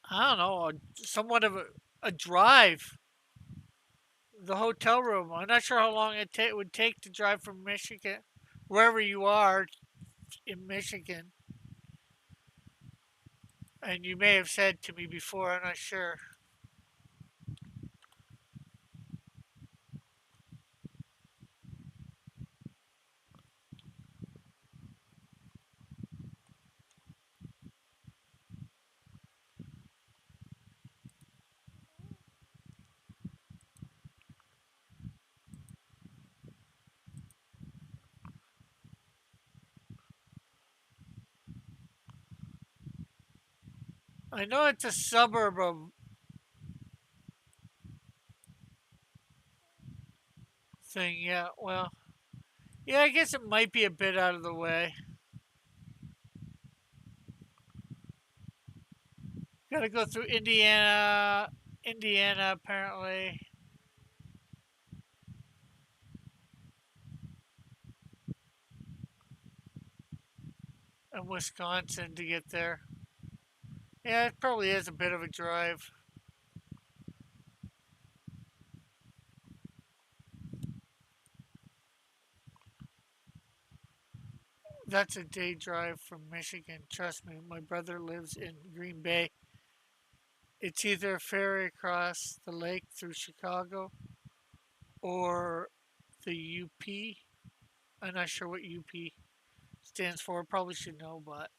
I don't know, somewhat of a drive. The hotel room. I'm not sure how long would take to drive from Michigan, wherever you are in Michigan. And you may have said to me before, I'm not sure. I know it's a suburb of thing. Yeah. Well, yeah. I guess it might be a bit out of the way. Got to go through Indiana. Indiana, apparently, and Wisconsin to get there. Yeah, it probably is a bit of a drive. That's a day drive from Michigan. Trust me, my brother lives in Green Bay. It's either a ferry across the lake through Chicago or the UP. I'm not sure what UP stands for. Probably should know, but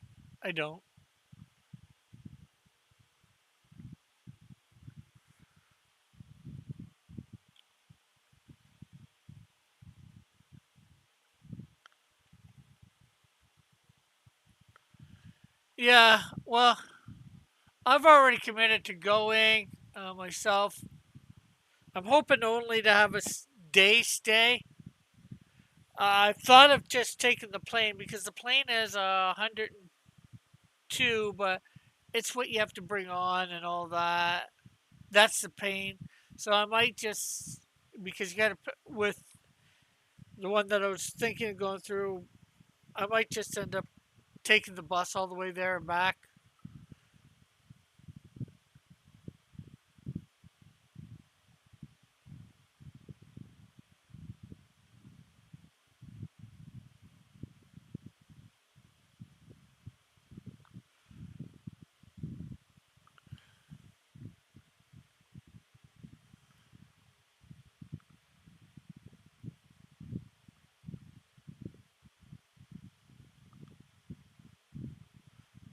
I don't. Yeah, well, I've already committed to going myself. I'm hoping only to have a day stay. I thought of just taking the plane because the plane is 102, but it's what you have to bring on and all that. That's the pain. So I might just because you got to with the one that I was thinking of going through. I might just end up taking the bus all the way there and back.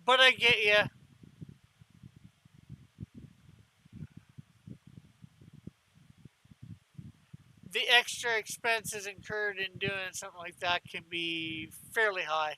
but I get you. The extra expenses incurred in doing something like that can be fairly high.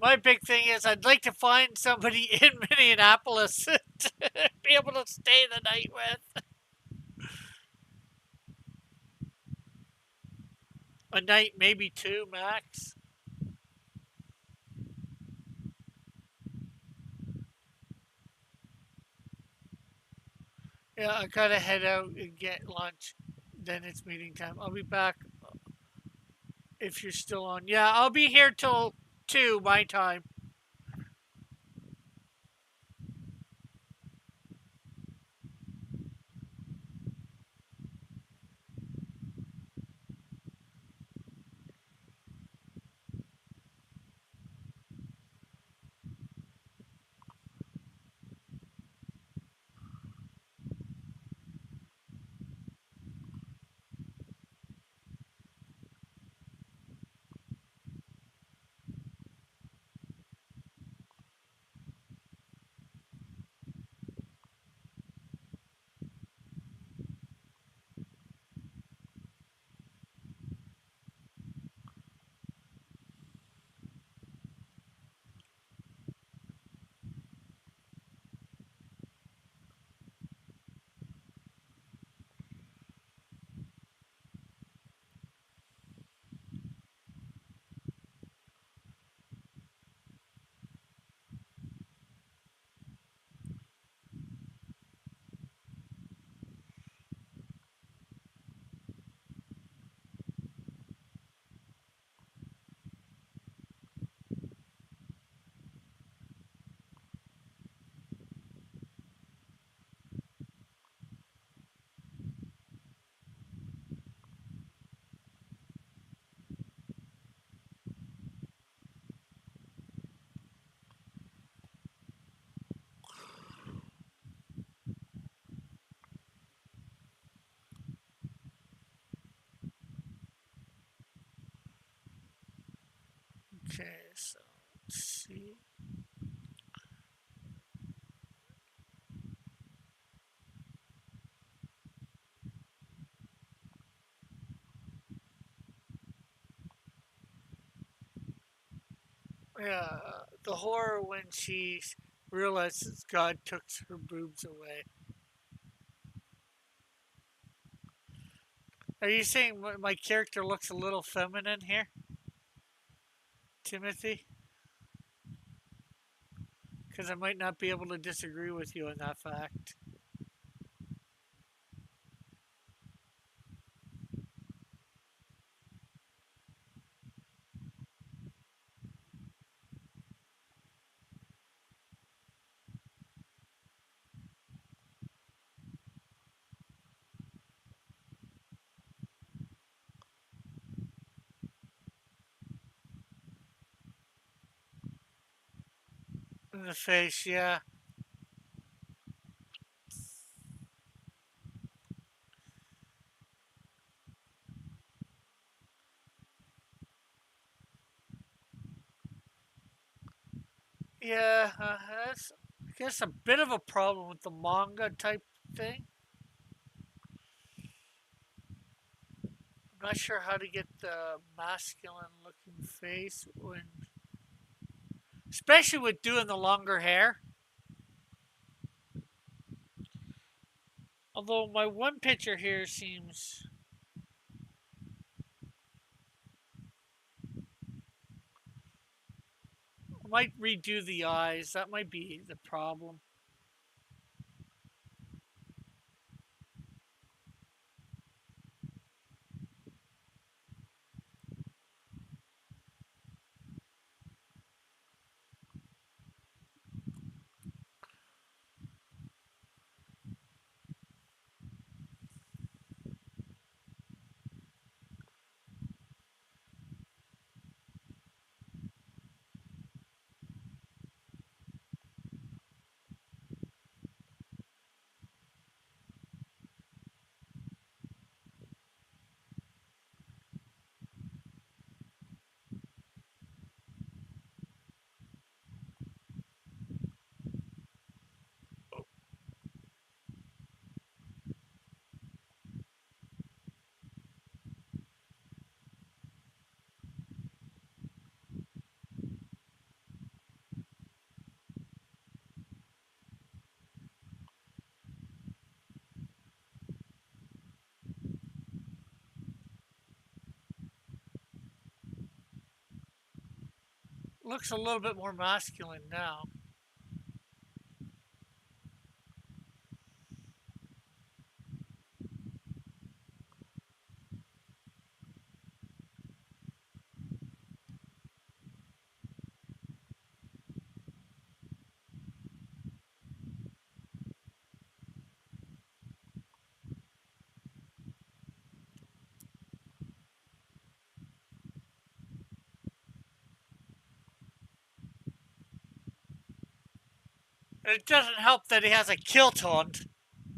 My big thing is I'd like to find somebody in Minneapolis to be able to stay the night with. A night, maybe two max. Yeah, I gotta head out and get lunch. Then it's meeting time. I'll be back if you're still on. Yeah, I'll be here till 2 my time. Okay, so let's see. Yeah, the horror when she realizes God took her boobs away. Are you saying my character looks a little feminine here, Timothy? Because I might not be able to disagree with you on that fact. In the face, yeah. Yeah, that's, I guess, a bit of a problem with the manga type thing. I'm not sure how to get the masculine looking face when, especially with doing the longer hair. Although my one picture here seems, I might redo the eyes. That might be the problem. looks a little bit more masculine now. It doesn't help that he has a kilt on,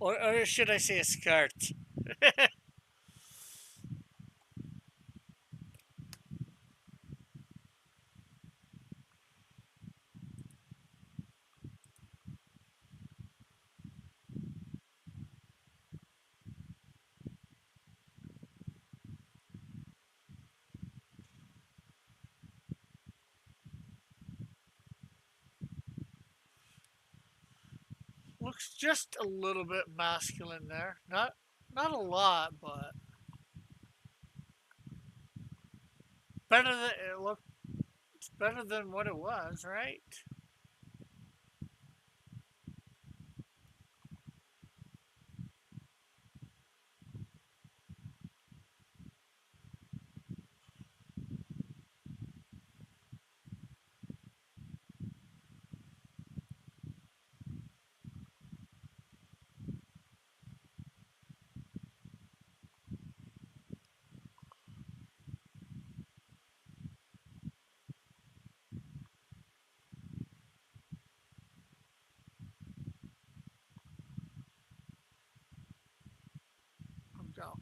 or should I say a skirt. Looks just a little bit masculine there. Not a lot, but better than it looked. It's better than what it was, right? Go.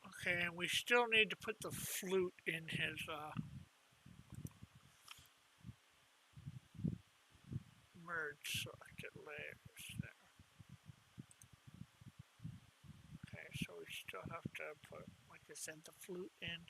Okay, and we still need to put the flute in his merge selected layers there. Okay, so we still have to put, like I said, the flute in.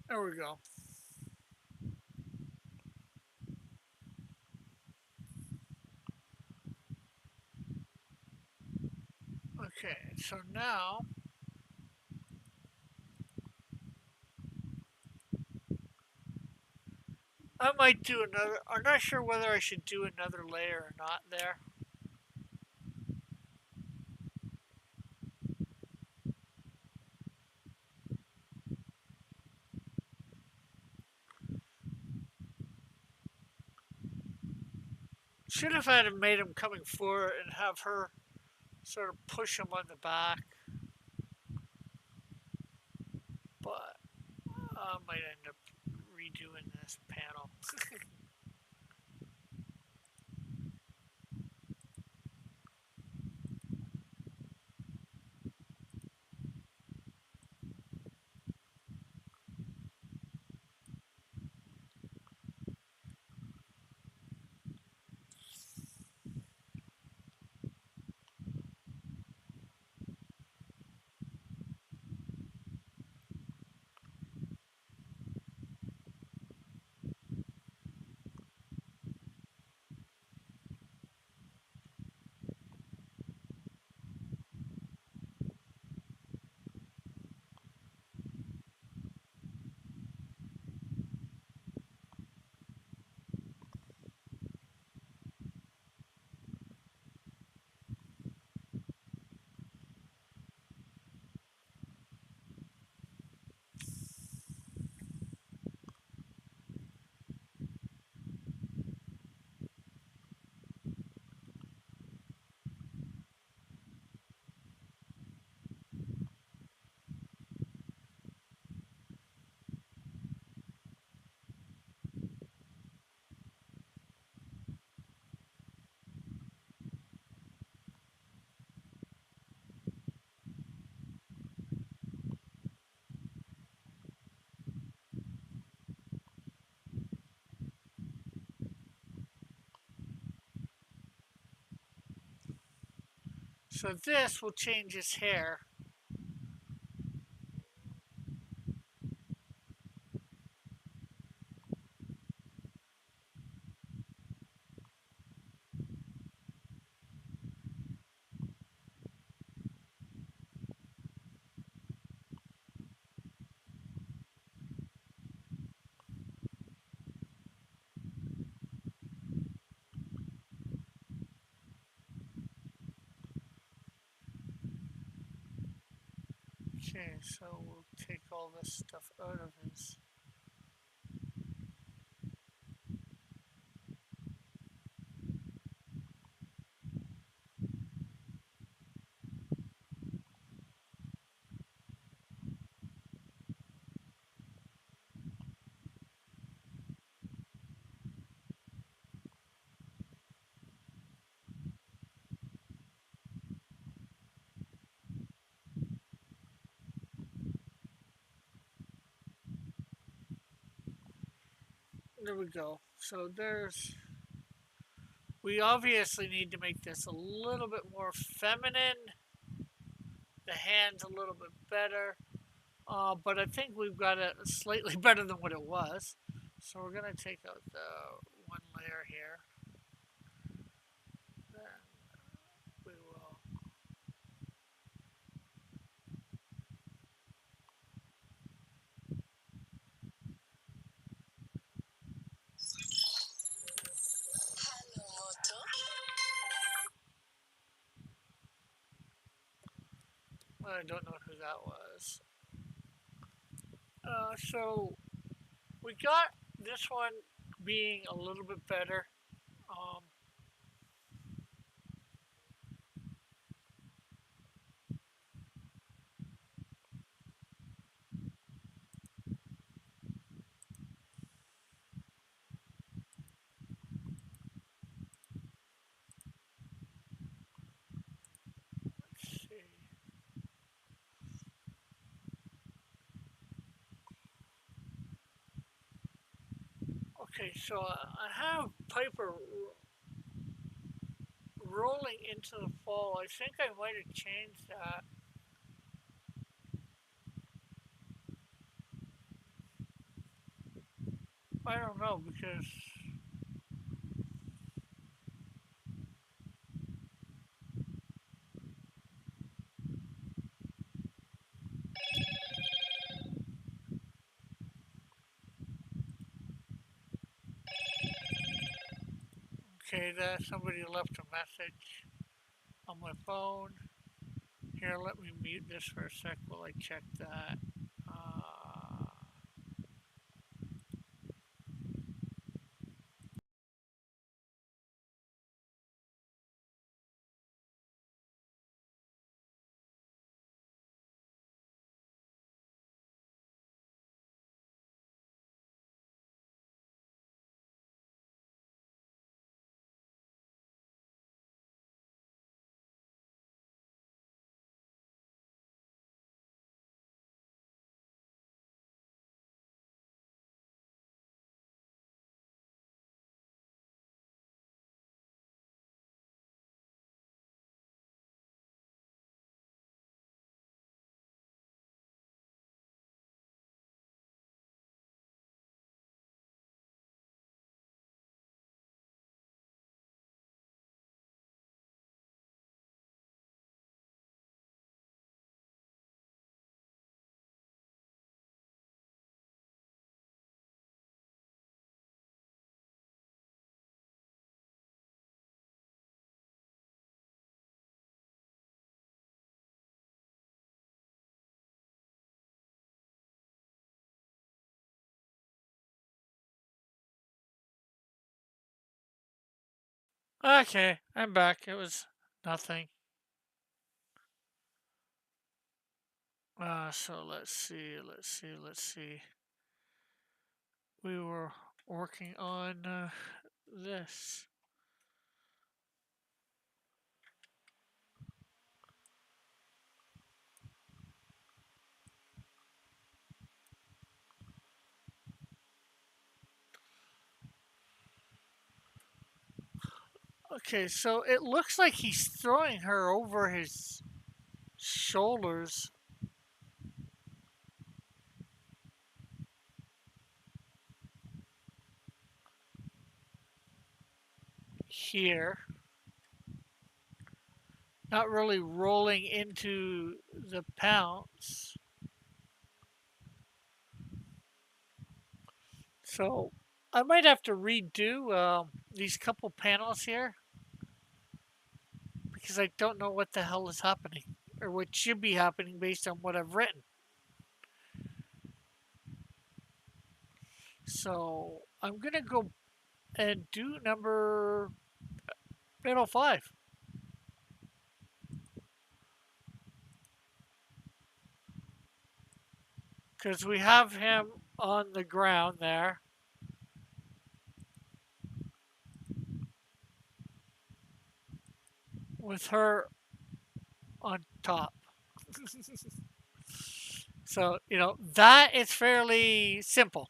There we go. Okay, so now I might do another. I'm not sure whether I should do another layer or not there. Should have had him made him coming forward and have her sort of push him on the back, but I might end up redoing this panel. So this will change his hair. Okay, so we'll take all this stuff out of his. There we go. So there's. We obviously need to make this a little bit more feminine. The hands a little bit better. But I think we've got it slightly better than what it was. So we're going to take out the one layer here. Then we will. I don't know who that was. So we got this one being a little bit better. Um, let's see. Okay, so I have Piper rolling into the fall. I think I might have changed that. I don't know because okay, that somebody left a message on my phone. Here, let me mute this for a sec while I check that. Okay, I'm back. It was nothing. So let's see. We were working on this. Okay, so it looks like he's throwing her over his shoulders here. Not really rolling into the pounce. So I might have to redo these couple panels here because I don't know what the hell is happening or what should be happening based on what I've written. So I'm going to go and do number panel 5 because we have him on the ground there with her on top. So, that is fairly simple.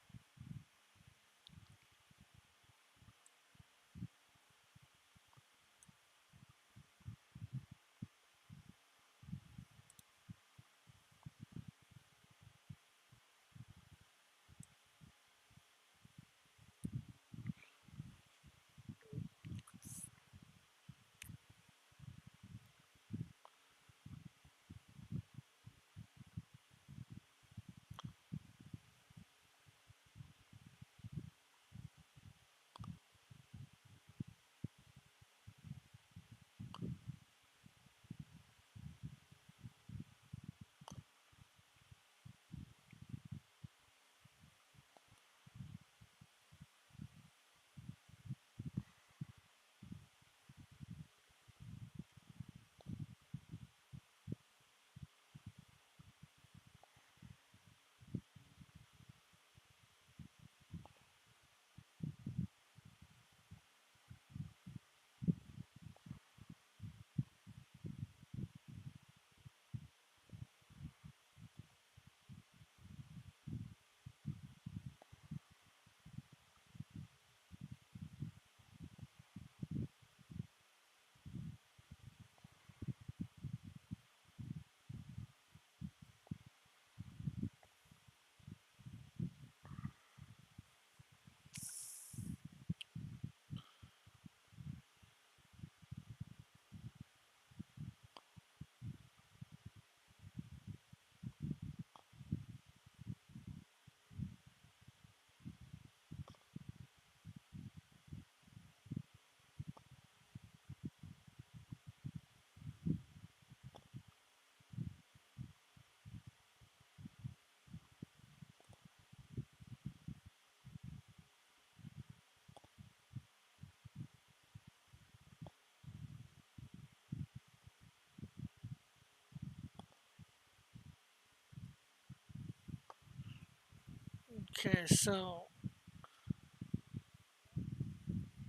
Okay, so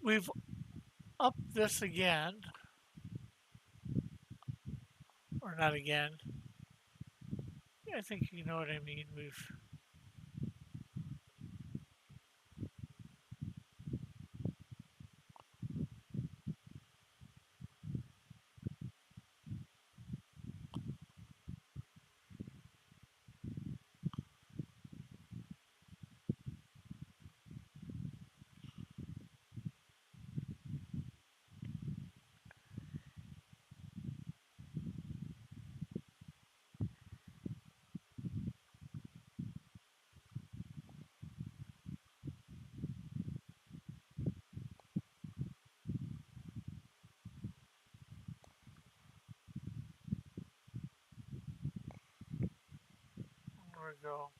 we've upped this again, or not again. I think you know what I mean. There we go.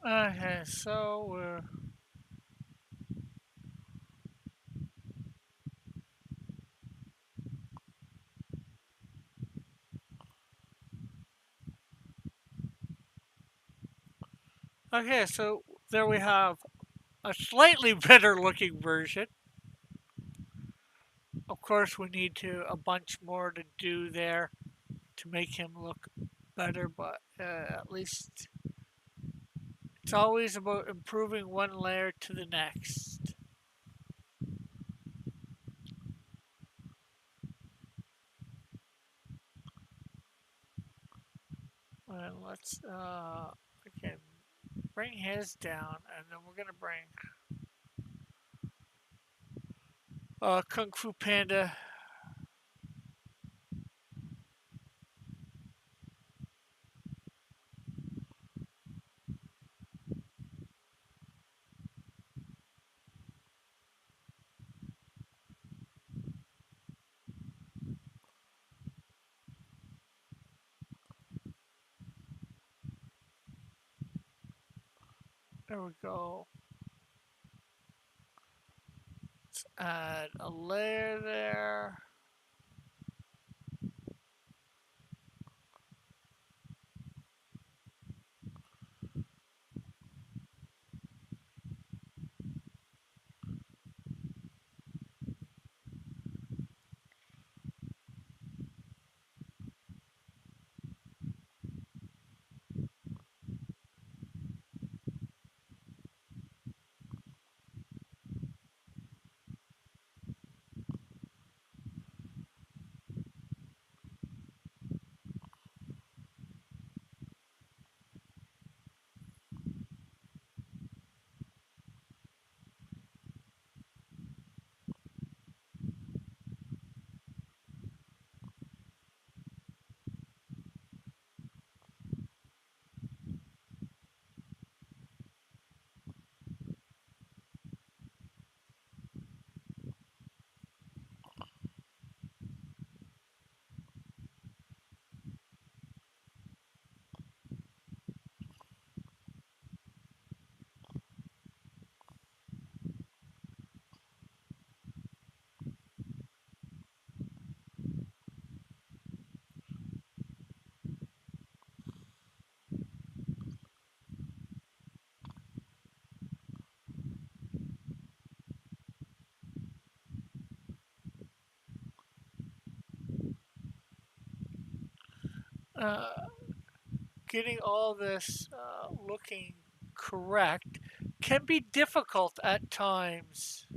Okay, so we're Okay, so there we have a slightly better looking version. Of course, we need to a bunch more to do there to make him look better, but at least it's always about improving one layer to the next. And let's again bring his down, and then we're gonna bring Kung Fu Panda. There we go. Let's add a layer there. Uh, Getting all this looking correct can be difficult at times.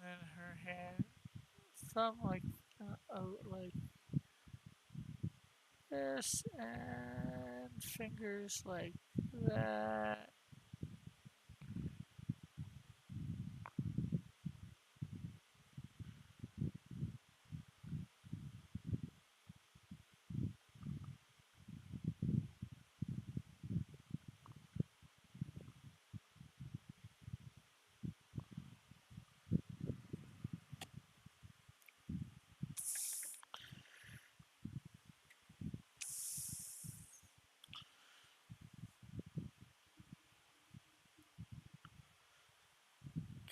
And her hand, thumb like this, and fingers like that.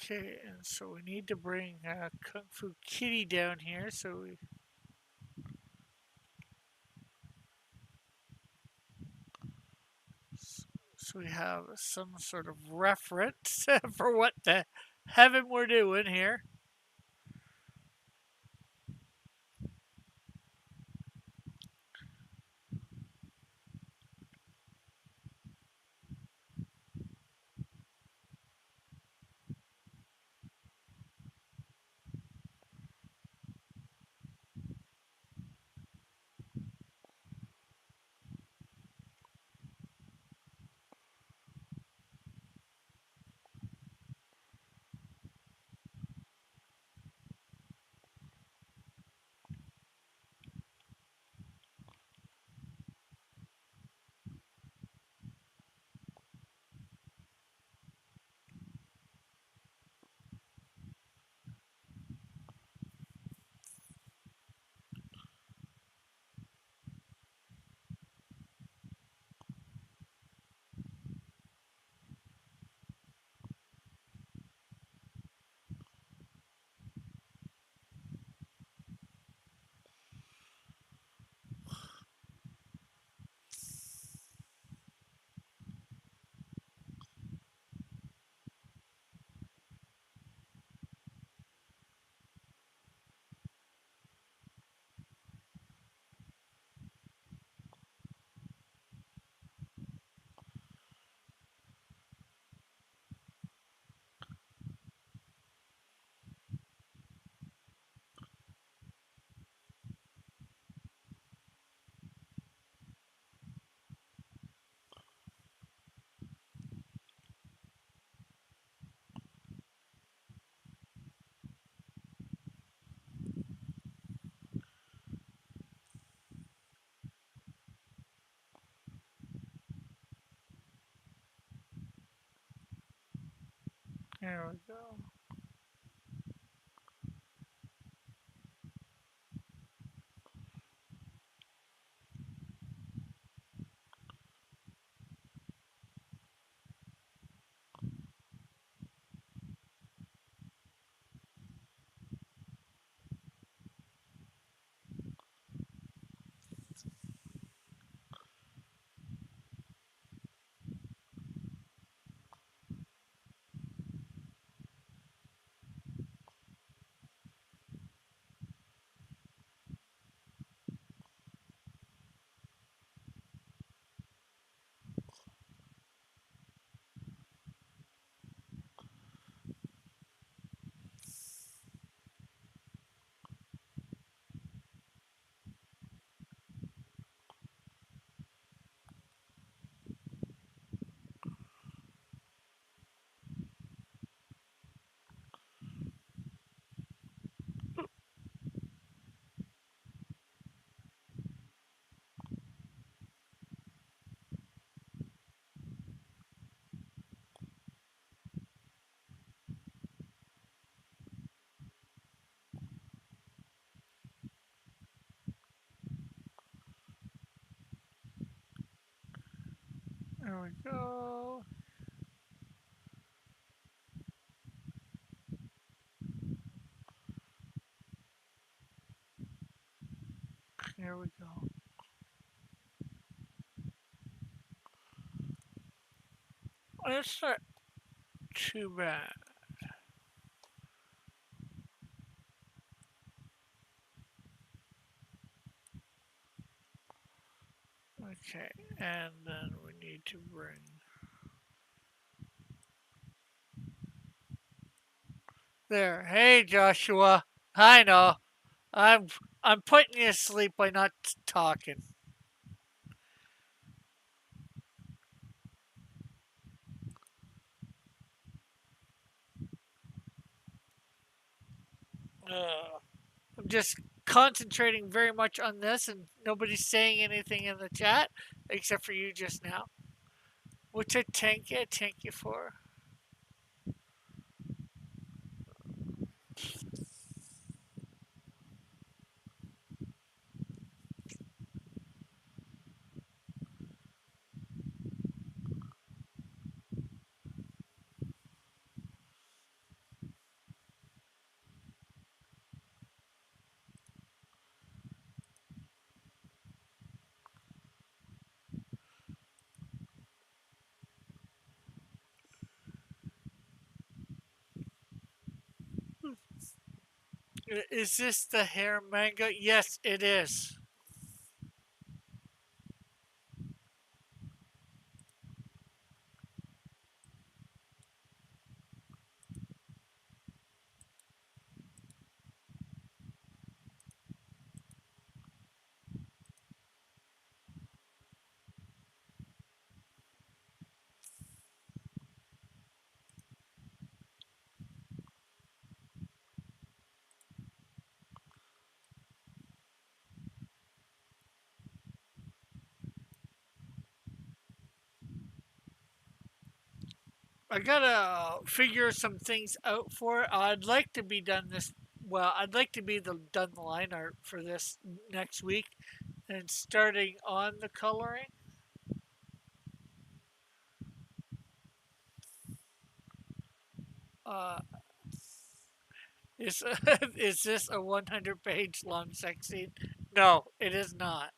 Okay, and so we need to bring Kung Fu Kitty down here, so we have some sort of reference for what the heaven we're doing here. There we go. There we go. Here we go. That's not too bad. Okay, and then we need to bring there. Hey, Joshua. I know. I'm I'm putting you to sleep by not talking. I'm just concentrating very much on this, and nobody's saying anything in the chat except for you just now, which I thank you. Thank you for. Is this the hair manga? Yes, it is. I gotta figure some things out for it. I'd like to be done this. Well, I'd like to be done the line art for this next week, and starting on the coloring. Uh, is is this a 100-page long sex scene? No, it is not.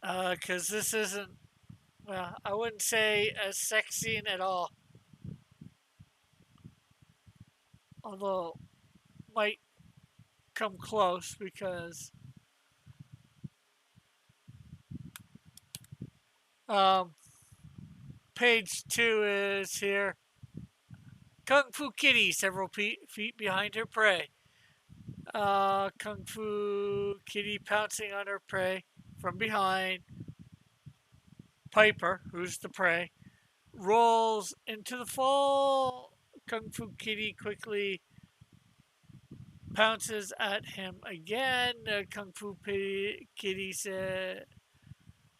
Because this isn't. Well, I wouldn't say a sex scene at all. Although might come close because um, page 2 is here. Kung Fu Kitty, several feet behind her prey. Kung Fu Kitty pouncing on her prey from behind. Piper, who's the prey, rolls into the fall. Kung Fu Kitty quickly pounces at him again. Kung Fu Kitty said,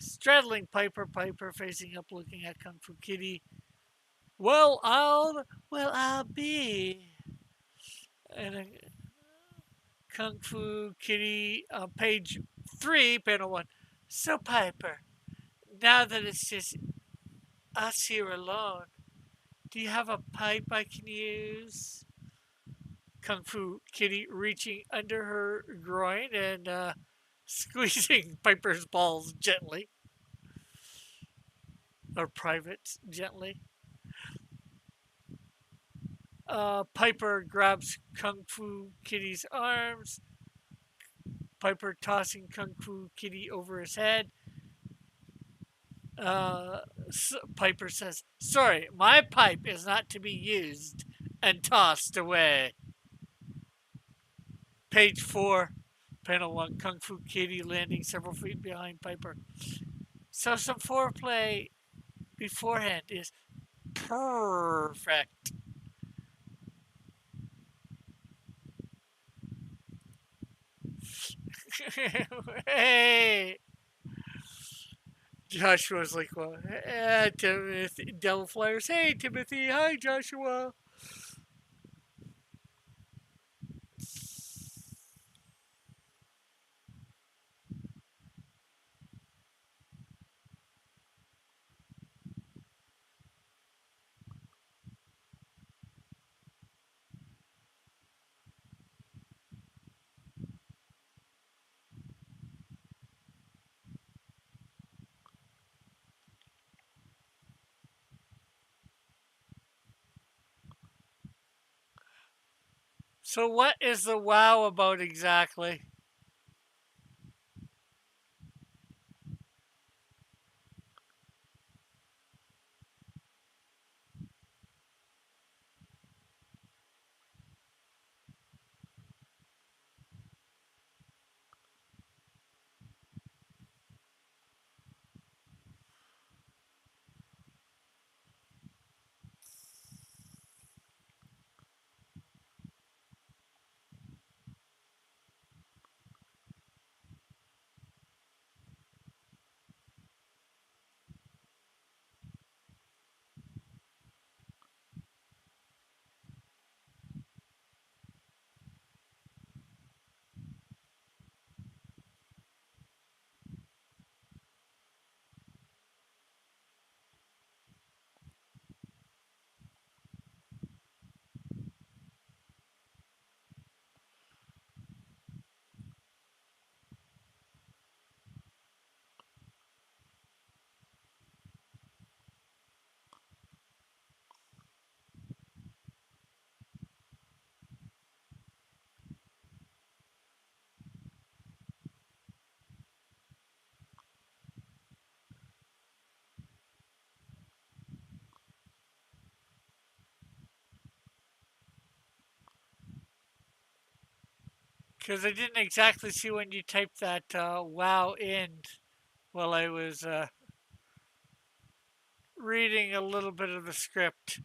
Straddling Piper, Piper facing up, looking at Kung Fu Kitty. Well, I'll be. And Kung Fu Kitty on page 3, panel 1. So, Piper, now that it's just us here alone, do you have a pipe I can use? Kung Fu Kitty reaching under her groin and squeezing Piper's balls gently, or privates gently. Piper grabs Kung Fu Kitty's arms, Piper tossing Kung Fu Kitty over his head. Uh, Piper says, "Sorry, my pipe is not to be used," and tossed away. Page 4, panel 1, Kung Fu Kitty landing several feet behind Piper. So some foreplay beforehand is perfect. Hey! Joshua's like, well, Timothy, Devil Flyers. Hey, Timothy. Hi, Joshua. So, what is the wow about exactly? Because I didn't exactly see when you typed that wow in while I was reading a little bit of the script.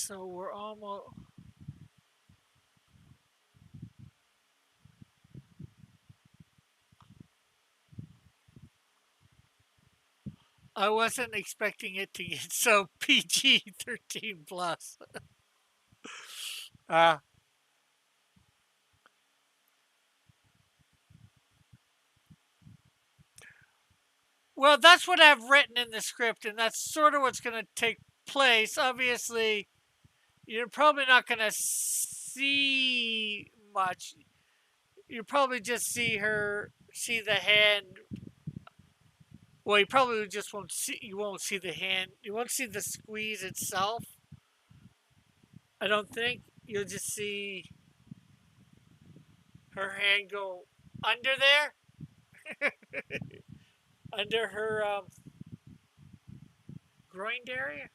So we're almost. I wasn't expecting it to get so PG 13 plus. Uh, well, that's what I've written in the script, and that's sort of what's going to take place. Obviously, you're probably not going to see much. You probably just see the hand. Well, you probably just won't see. You won't see the hand. You won't see the squeeze itself. I don't think you'll just see her hand go under there, under her groin area.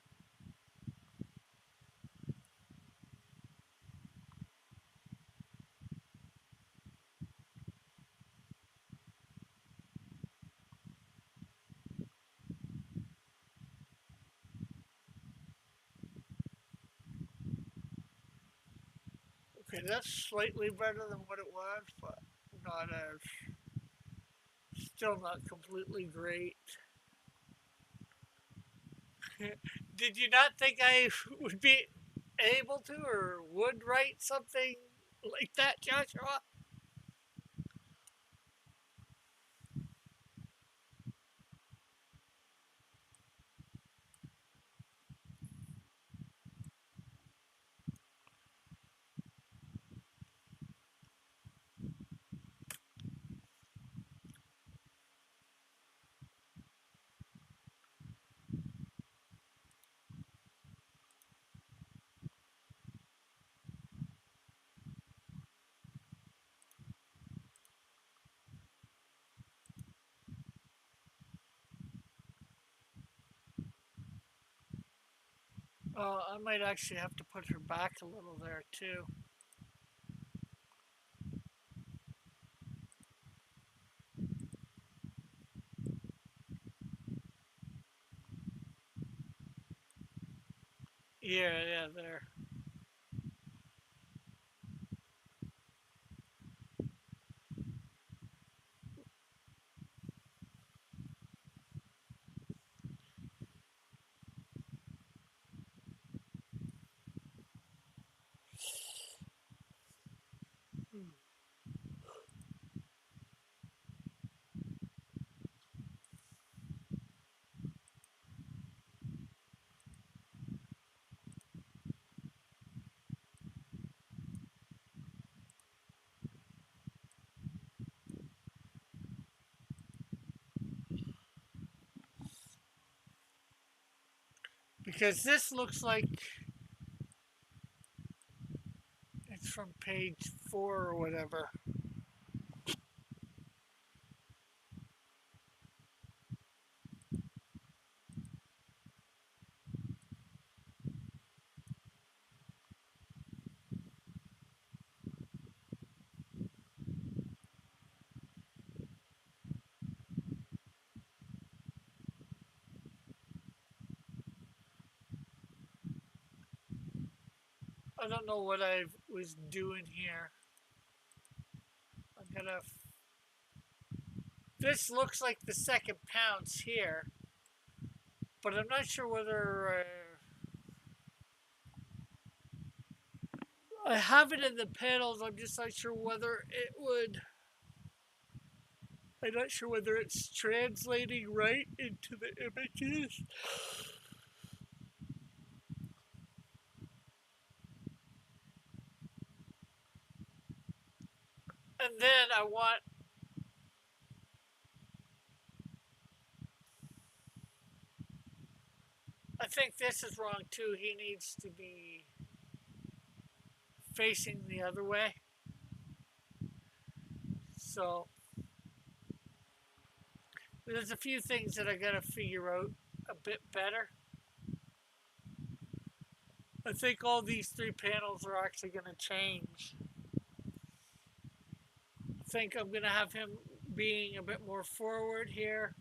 Okay, that's slightly better than what it was, but not as still not completely great. Did you not think I would be able to or would write something like that, Joshua? I might actually have to put her back a little there too. Yeah, yeah, there. Because this looks like it's from page 4 or whatever. I don't know what I was doing here. I'm gonna. This looks like the second pounce here, but I'm not sure whether I have it in the panels. I'm just not sure whether it would. I'm not sure whether it's translating right into the images. And then I want. I think this is wrong too. He needs to be facing the other way. So there's a few things that I gotta figure out a bit better. I think all these 3 panels are actually gonna change. I think I'm gonna have him being a bit more forward here.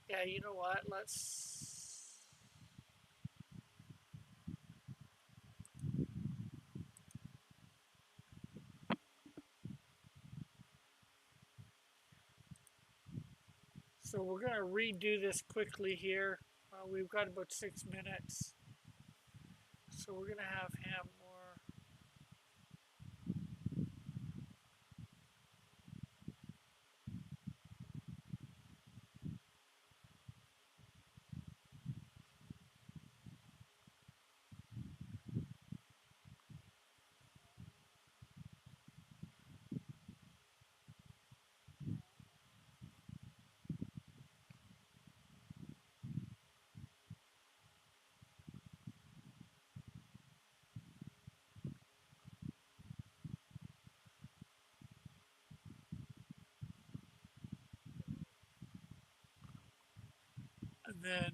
Yeah, you know what? Let's. So we're going to redo this quickly here. We've got about 6 minutes. So we're going to have him more. And then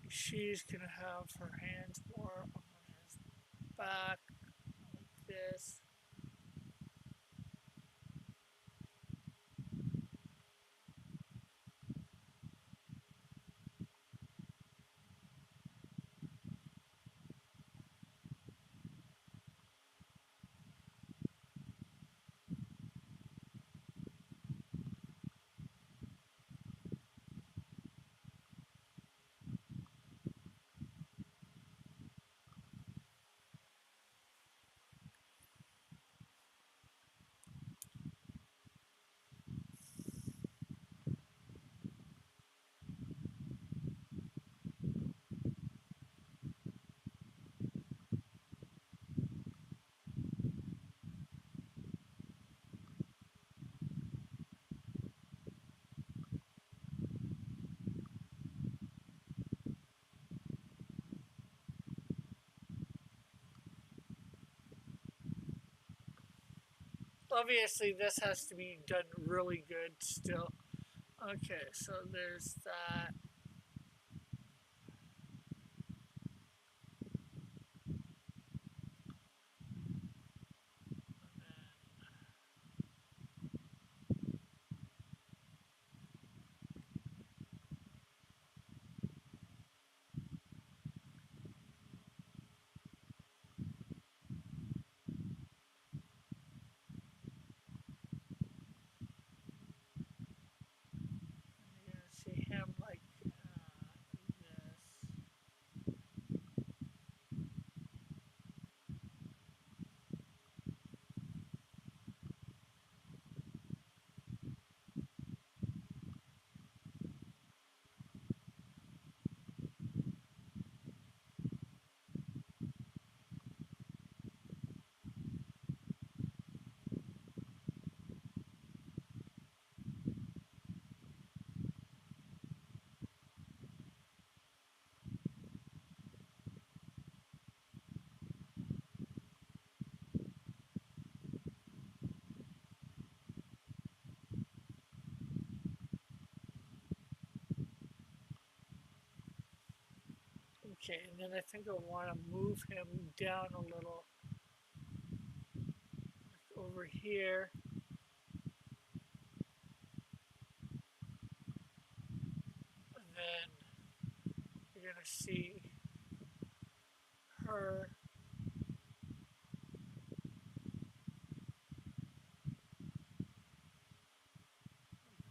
she's going to have her hands more on his back, like this. Obviously, this has to be done really good still. Okay, so there's that. You're going to see him like this. Okay, and then I think I want to move him down a little, like over here. And then you're going to see her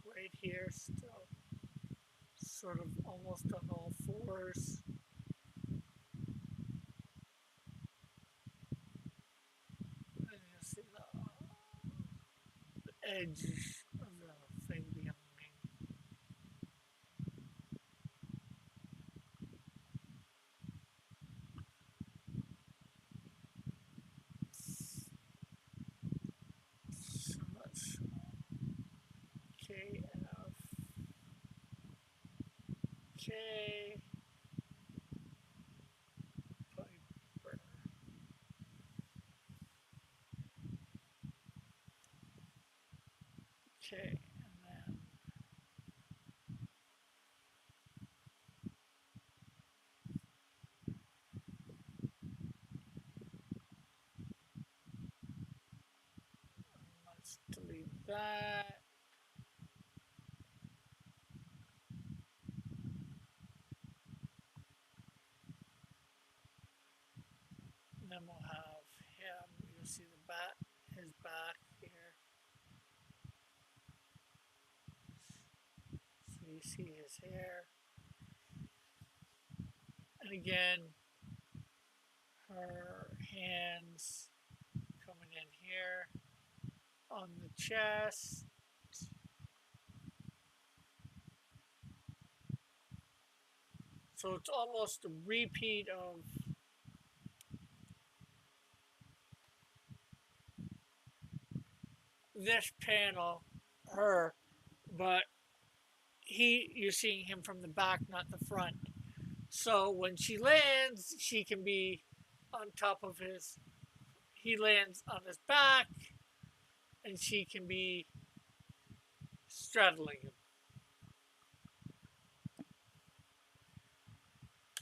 right here still, sort of almost on all fours. And you'll see the edge of the thing behind me. So much KF. K. Piper. Okay, and then let's delete that. And then we'll have him. You'll see the back, his back here. So you see his hair. And again, her hands coming in here on the chest. So it's almost a repeat of this panel, her, but you're seeing him from the back, not the front. So when she lands, she can be on top of he lands on his back, and she can be straddling him.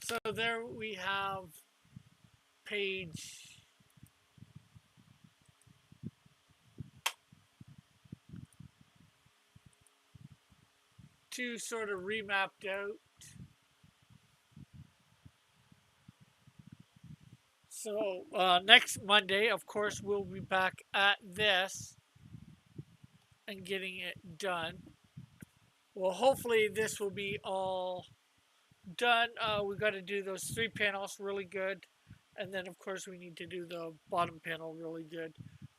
So there we have page 2 sort of remapped out. So next Monday, of course, we'll be back at this and getting it done. Well, hopefully this will be all done. We got to do those 3 panels really good. And then, of course, we need to do the bottom panel really good.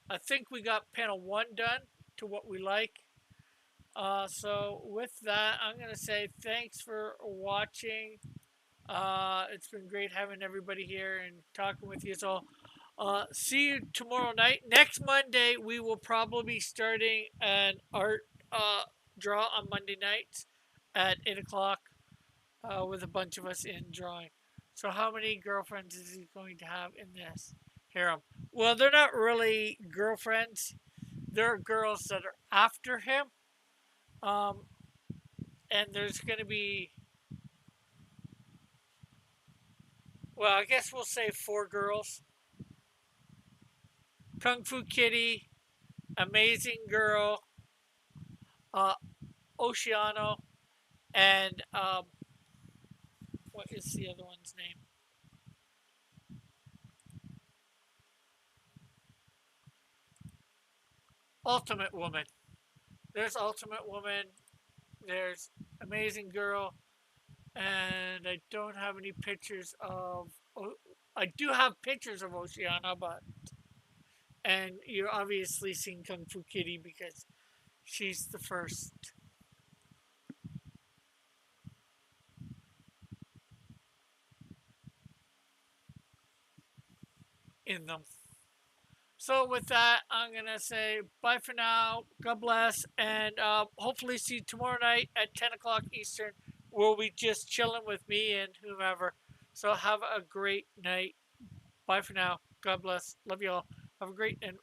I think we got panel 1 done to what we like. So with that, I'm going to say thanks for watching. It's been great having everybody here and talking with you. So see you tomorrow night. Next Monday, we will probably be starting an art draw on Monday nights at 8 o'clock with a bunch of us in drawing. So how many girlfriends is he going to have in this harem? Well, they're not really girlfriends. They're girls that are after him. And there's going to be, well, I guess we'll say 4 girls. Kung Fu Kitty, Amazing Girl, Oceano, and what is the other one's name? Ultimate Woman. There's Ultimate Woman. There's Amazing Girl. And I don't have any pictures of... I do have pictures of Oceana, but... And you're obviously seeing Kung Fu Kitty because she's the first. In them. So with that, I'm going to say bye for now. God bless. And hopefully see you tomorrow night at 10 o'clock Eastern. We'll be just chilling with me and whomever. So have a great night. Bye for now. God bless. Love you all. Have a great and